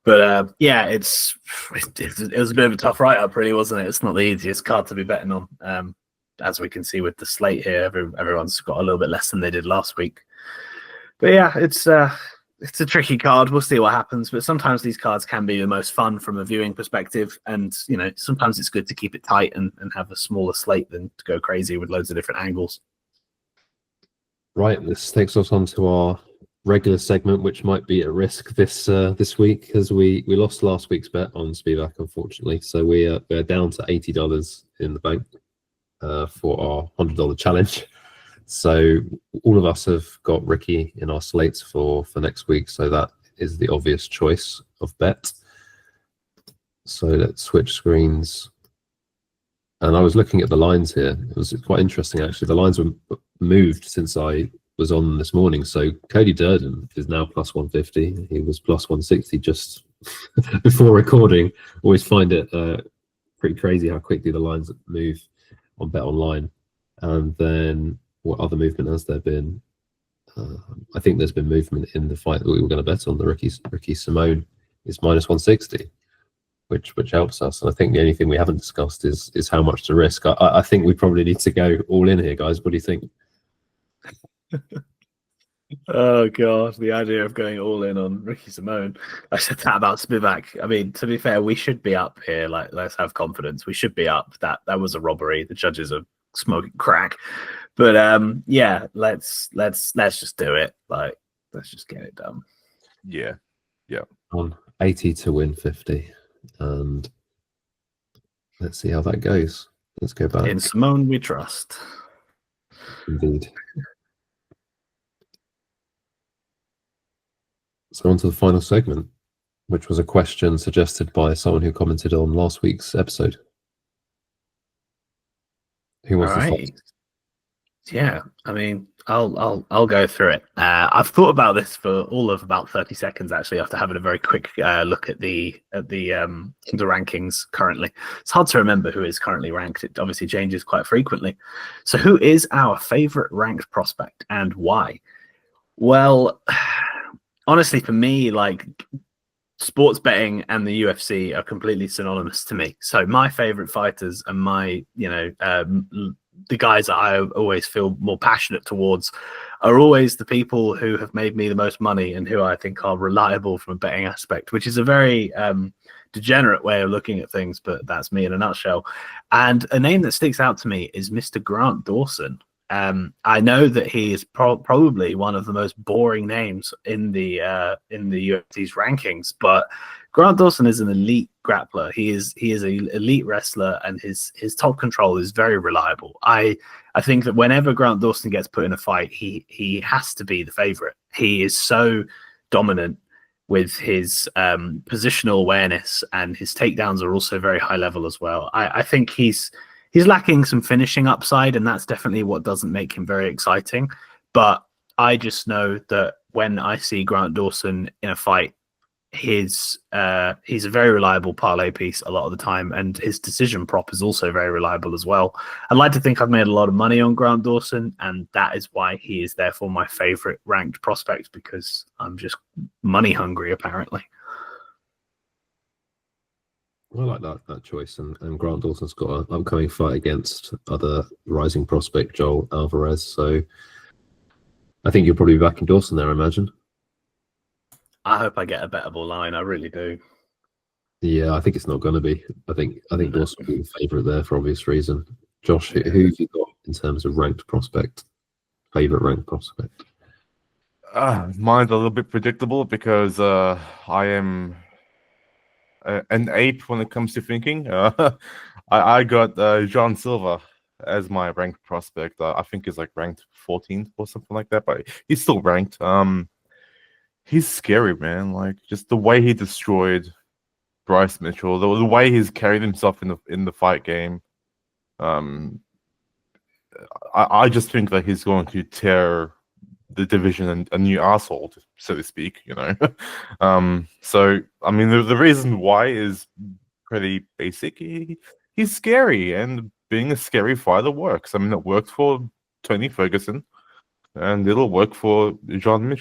But yeah, it was a bit of a tough write-up, really, wasn't it? It's not the easiest card to be betting on. As we can see with the slate here, everyone's got a little bit less than they did last week. But yeah, it's a tricky card. We'll see what happens. But sometimes these cards can be the most fun from a viewing perspective. And, sometimes it's good to keep it tight and have a smaller slate than to go crazy with loads of different angles. Right. This takes us on to our regular segment, which might be at risk this week, because we lost last week's bet on Spivak, unfortunately. So we're down to $80 in the bank for our $100 challenge. So all of us have got Ricky in our slates for next week, so that is the obvious choice of bet. So let's switch screens. And I was looking at the lines here. It was quite interesting, actually. The lines were moved since I was on this morning. So Cody Durden is now plus 150. He was plus 160 just before recording. Always find it pretty crazy how quickly the lines move on Bet Online. And then what other movement has there been? I think there's been movement in the fight that we were going to bet on. The Ricky Simone is minus 160, which helps us. And I think the only thing we haven't discussed is how much to risk. I think we probably need to go all in here, guys. What do you think? Oh god, the idea of going all in on Ricky Simone. I said that about Spivak. I mean, to be fair, we should be up here. Like, let's have confidence. We should be up. That was a robbery. The judges are smoking crack. But yeah, let's just do it. Like, let's just get it done. Yeah. On 80 to win 50, and let's see how that goes. Let's go back. In Simone, we trust. Indeed. So on to the final segment, which was a question suggested by someone who commented on last week's episode. Who wants to start? Yeah, I mean, I'll go through it. I've thought about this for all of about 30 seconds actually, after having a very quick look at the rankings currently. It's hard to remember who is currently ranked. It obviously changes quite frequently. So who is our favorite ranked prospect and why? Well, honestly, for me, like, sports betting and the UFC are completely synonymous to me. So my favorite fighters and my, the guys that I always feel more passionate towards are always the people who have made me the most money and who I think are reliable from a betting aspect, which is a very degenerate way of looking at things, but that's me in a nutshell. And a name that sticks out to me is Mr. Grant Dawson. I know that he is probably one of the most boring names in the UFC's rankings, but Grant Dawson is an elite grappler. He is an elite wrestler, and his top control is very reliable. I think that whenever Grant Dawson gets put in a fight, he has to be the favorite. He is so dominant with his positional awareness, and his takedowns are also very high level as well. I think he's lacking some finishing upside, and that's definitely what doesn't make him very exciting. But I just know that when I see Grant Dawson in a fight, he's a very reliable parlay piece a lot of the time, and his decision prop is also very reliable as well. I'd like to think I've made a lot of money on Grant Dawson, and that is why he is therefore my favorite ranked prospect, because I'm just money hungry apparently. I like that choice, and Grant Dawson's got an upcoming fight against other rising prospect Joel Alvarez, so I think you'll probably be backing Dawson there, I imagine. I hope I get a bettable line. I really do. Yeah, I think it's not going to be. I think Dawson will be the favourite there for obvious reason. Josh, who have you got in terms of ranked prospect? Favourite ranked prospect? Mine's a little bit predictable because I am an ape when it comes to thinking. I got John Silva as my ranked prospect. I think he's like ranked 14th or something like that, but he's still ranked. He's scary, man. Like, just the way he destroyed Bryce Mitchell, the way he's carried himself in the fight game. I just think that he's going to tear the division a new asshole, so to speak. So I mean, the reason why is pretty basic. He's scary, and being a scary fighter works. I mean, it worked for Tony Ferguson, and it'll work for John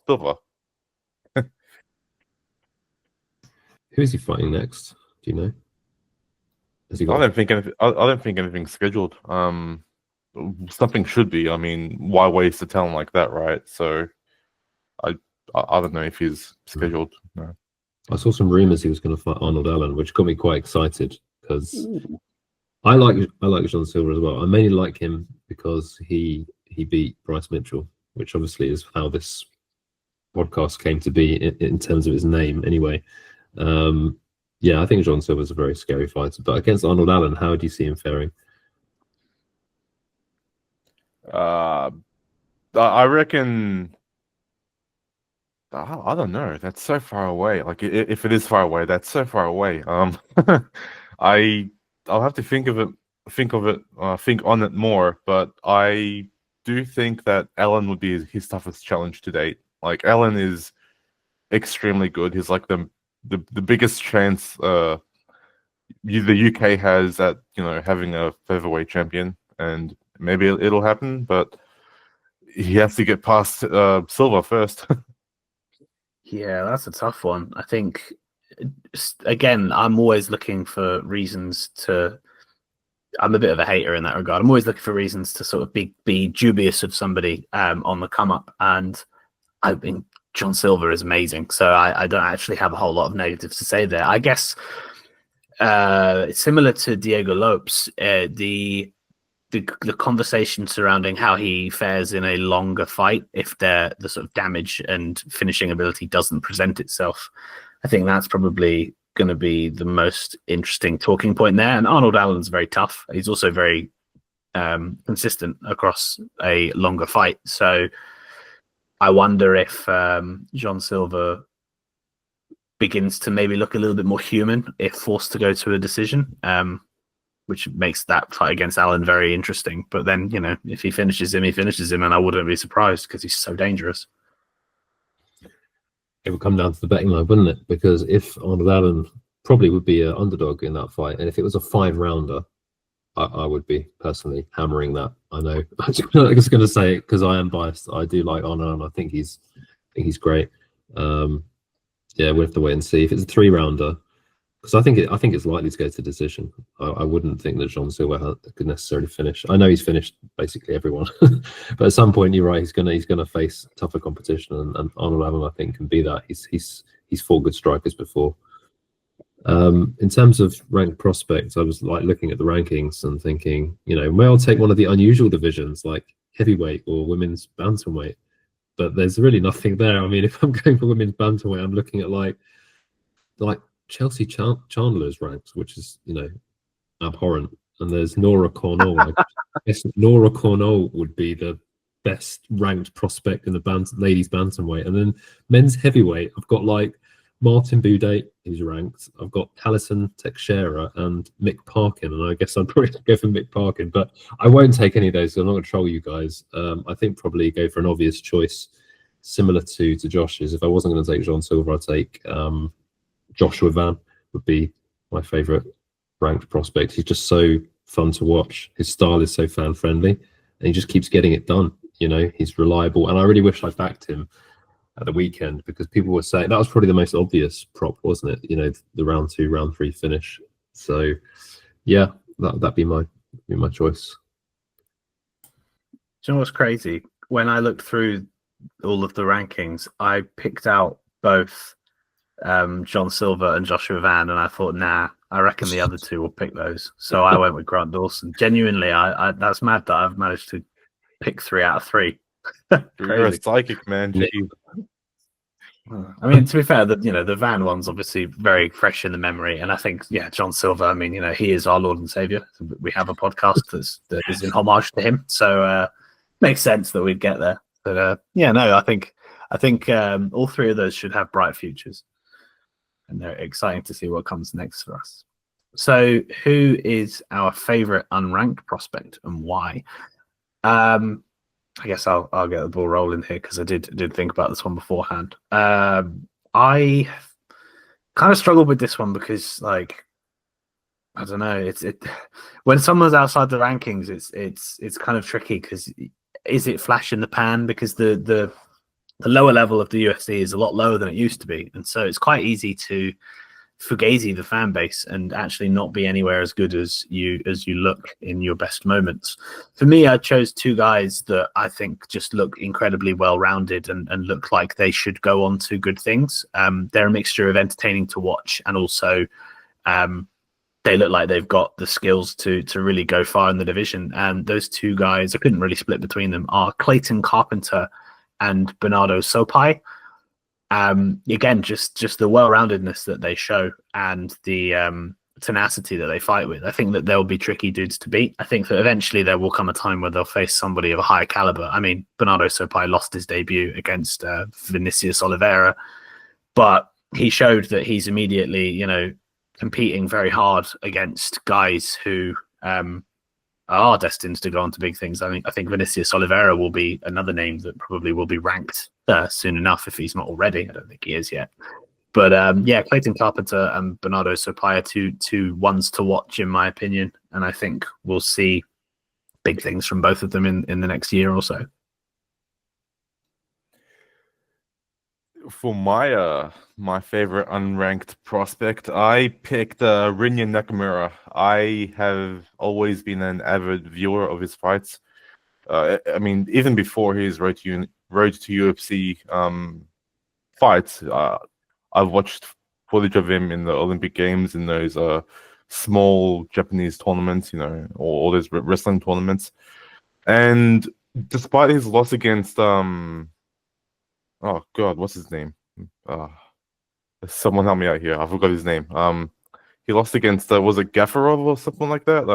Silva. Who is he fighting next? Do you know? Has he got... I don't think anything's scheduled. Something should be. I mean, why waste a talent like that, right? So, I don't know if he's scheduled. No. I saw some rumors he was going to fight Arnold Allen, which got me quite excited because I like John Silva as well. I mainly like him because he beat Bryce Mitchell, which obviously is how this podcast came to be in terms of his name. Anyway, yeah, I think John Silva is a very scary fighter. But against Arnold Allen, how do you see him faring? I reckon. I don't know. That's so far away. Like, if it is far away, that's so far away. I'll have to think on it more. But I do think that Allen would be his toughest challenge to date. Like, Allen is extremely good. He's like the biggest chance the UK has at having a featherweight champion, and maybe it'll happen, but he has to get past Silva first. Yeah, that's a tough one. I think, again, I'm always looking for reasons to... I'm a bit of a hater in that regard. I'm always looking for reasons to sort of be dubious of somebody on the come up, and I think John Silva is amazing. So I don't actually have a whole lot of negatives to say there. I guess similar to Diego Lopes, the conversation surrounding how he fares in a longer fight, if the sort of damage and finishing ability doesn't present itself, I think that's probably going to be the most interesting talking point there. And Arnold Allen's very tough. He's also very consistent across a longer fight. So I wonder if John Silva begins to maybe look a little bit more human if forced to go to a decision. which makes that fight against Allen very interesting. But then, if he finishes him, he finishes him, and I wouldn't be surprised because he's so dangerous. It would come down to the betting line, wouldn't it? Because if Arnold Allen probably would be an underdog in that fight, and if it was a 5-rounder, I would be personally hammering that. I know. I'm just going to say it because I am biased. I do like Arnold Allen. I think he's great. Yeah, we'll have to wait and see if it's a 3-rounder. Because I think it's likely to go to decision. I wouldn't think that John Silver could necessarily finish. I know he's finished basically everyone, but at some point, you're right. He's gonna face tougher competition, and Arnold Allen, I think, can be that. He's fought good strikers before. In terms of ranked prospects, I was like looking at the rankings and thinking, may I take one of the unusual divisions like heavyweight or women's bantamweight? But there's really nothing there. I mean, if I'm going for women's bantamweight, I'm looking at like Chelsea Chandler's ranks, which is, abhorrent. And there's Nora Cornell. I guess Nora Cornell would be the best ranked prospect in the ladies bantamweight. And then men's heavyweight, I've got like Martin Boudet, who's ranked. I've got Alison Teixeira and Mick Parkin. And I guess I'd probably go for Mick Parkin, but I won't take any of those. So I'm not going to troll you guys. I think probably go for an obvious choice, similar to Josh's. If I wasn't going to take John Silver, I'd take Joshua Van would be my favorite ranked prospect. He's just so fun to watch. His style is so fan friendly, and he just keeps getting it done. He's reliable, and I really wish I backed him at the weekend because people were saying that was probably the most obvious prop, wasn't it? The round 2, round 3 finish. So yeah, that'd be my choice. Do you know what's crazy? When I looked through all of the rankings, I picked out both John Silver and Joshua Van, and I thought, I reckon the other two will pick those. So I went with Grant Dawson. Genuinely, I that's mad that I've managed to pick 3 out of 3. You're a psychic, man. I mean, to be fair, the Van one's obviously very fresh in the memory, and I think, John Silver. I mean, he is our Lord and Savior. We have a podcast that is in homage to him, so makes sense that we'd get there. But I think all 3 of those should have bright futures. And they're exciting to see what comes next for us. So, who is our favorite unranked prospect and why? I guess I'll get the ball rolling here because I did think about this one beforehand. I kind of struggled with this one because, I don't know, when someone's outside the rankings, it's kind of tricky because is it flash in the pan? Because the lower level of the UFC is a lot lower than it used to be. And so it's quite easy to fugazi the fan base and actually not be anywhere as good as you look in your best moments. For me, I chose 2 guys that I think just look incredibly well-rounded and look like they should go on to good things. They're a mixture of entertaining to watch and also they look like they've got the skills to really go far in the division. And those 2 guys, I couldn't really split between them, are Clayton Carpenter and Bernardo Sopai. Again, just the well-roundedness that they show and the tenacity that they fight with. I think that they'll be tricky dudes to beat. I think that eventually there will come a time where they'll face somebody of a higher caliber. I mean, Bernardo Sopai lost his debut against Vinicius Oliveira, but he showed that he's immediately, competing very hard against guys who are destined to go on to big things. I think Vinicius Oliveira will be another name that probably will be ranked soon enough if he's not already. I don't think he is yet. But Clayton Carpenter and Bernardo Sopai are two ones to watch, in my opinion. And I think we'll see big things from both of them in the next year or so. For my favorite unranked prospect, I picked Rinya Nakamura. I have always been an avid viewer of his fights. I mean, even before his road to UFC fights, I've watched footage of him in the Olympic Games in those small Japanese tournaments, or all those wrestling tournaments. And despite his loss against oh God, what's his name? Someone help me out here. I forgot his name. He lost against was it Gafarov or something like that?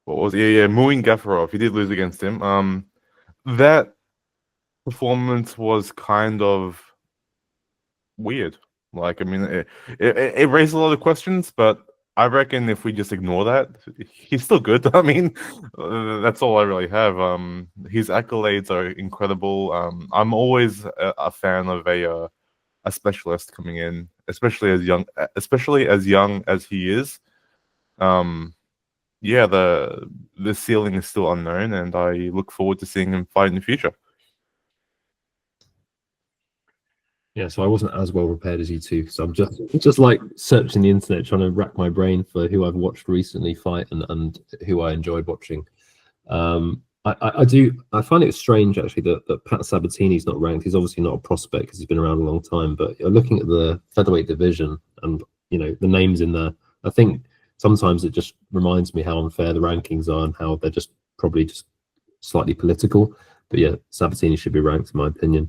What was it? Yeah, Muin Gafarov. He did lose against him. That performance was kind of weird. Like, I mean, it raised a lot of questions, but I reckon if we just ignore that, he's still good. I mean, that's all I really have. His accolades are incredible. I'm always a fan of a specialist coming in, especially as young as he is. Yeah, the ceiling is still unknown, and I look forward to seeing him fight in the future. Yeah, so I wasn't as well prepared as you two, so I'm just like searching the internet, trying to rack my brain for who I've watched recently fight and who I enjoyed watching. I find it strange actually that Pat Sabatini's not ranked. He's obviously not a prospect because he's been around a long time, but you're looking at the featherweight division and the names in there. I think sometimes it just reminds me how unfair the rankings are and how they're just probably just slightly political. But yeah, Sabatini should be ranked in my opinion.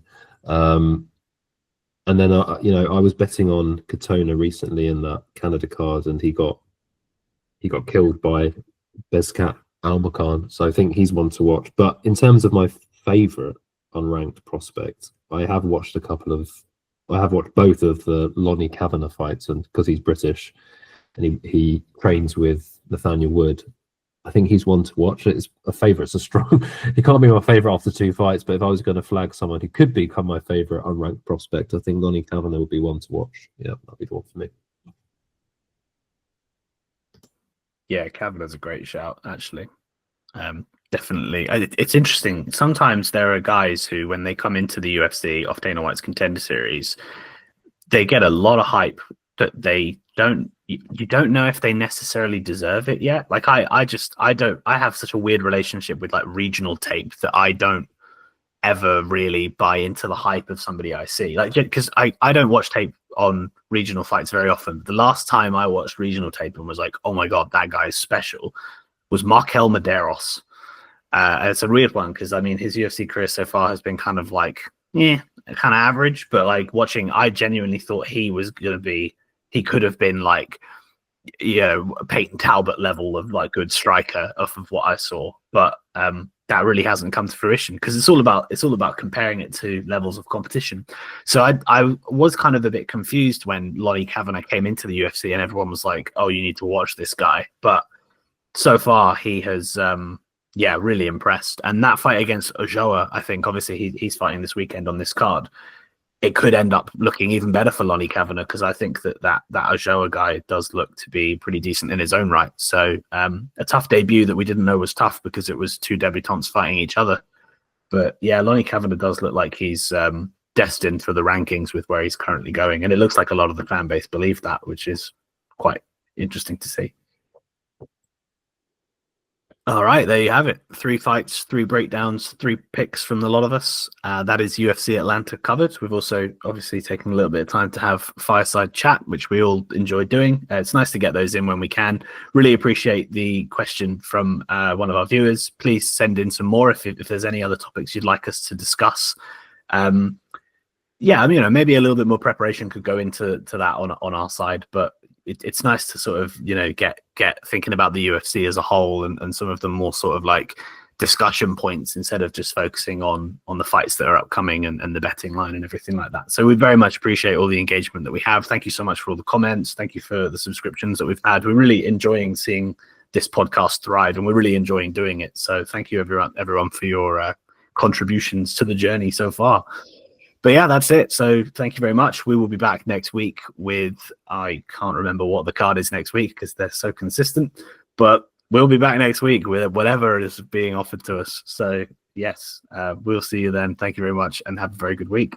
And then I was betting on Katona recently in that Canada card, and he got killed by Bezkat Almakan. So I think he's one to watch. But in terms of my favorite unranked prospect, I have watched both of the Lonnie Kavanagh fights, and because he's British and he trains with Nathaniel Wood, I think he's one to watch. It's a favorite. It's a strong. He can't be my favorite after 2 fights, but if I was going to flag someone who could become my favorite unranked prospect, I think Lonnie Kavanagh would be one to watch. Yeah, that'd be the one for me. Yeah, Kavanagh's a great shout, actually. Definitely. It's interesting. Sometimes there are guys who, when they come into the UFC off Dana White's Contender Series, they get a lot of hype that you don't know if they necessarily deserve it yet. Like I have such a weird relationship with like regional tape that I don't ever really buy into the hype of somebody I see. Like, because I don't watch tape on regional fights very often. The last time I watched regional tape and was like, oh my God, that guy's special, was Markel Medeiros. It's a weird one because I mean his UFC career so far has been kind of like, kind of average, but like watching, I genuinely thought he could have been like, Peyton Talbot level of like good striker off of what I saw, but that really hasn't come to fruition because it's all about comparing it to levels of competition. So I was kind of a bit confused when Lonnie Kavanagh came into the UFC and everyone was like, oh, you need to watch this guy. But so far he has really impressed. And that fight against Ojoa, I think obviously he's fighting this weekend on this card. It could end up looking even better for Lonnie Kavanagh because I think that Ojoa guy does look to be pretty decent in his own right. So a tough debut that we didn't know was tough because it was 2 debutants fighting each other. But yeah, Lonnie Kavanagh does look like he's destined for the rankings with where he's currently going. And it looks like a lot of the fan base believe that, which is quite interesting to see. All right, there you have it. 3 fights, 3 breakdowns, 3 picks from the lot of us. That is UFC Atlanta covered. We've also obviously taken a little bit of time to have fireside chat, which we all enjoy doing. It's nice to get those in when we can. Really appreciate the question from one of our viewers. Please send in some more if there's any other topics you'd like us to discuss. Maybe a little bit more preparation could go into that on our side, but it's nice to sort of get thinking about the UFC as a whole and some of the more sort of like discussion points instead of just focusing on the fights that are upcoming and the betting line and everything like that. So we very much appreciate all the engagement that we have. Thank you so much for all the comments. Thank you for the subscriptions that we've had. We're really enjoying seeing this podcast thrive and we're really enjoying doing it. So thank you everyone for your contributions to the journey so far. But yeah, that's it. So thank you very much. We will be back next week with, I can't remember what the card is next week because they're so consistent, but we'll be back next week with whatever is being offered to us. So yes, we'll see you then. Thank you very much and have a very good week.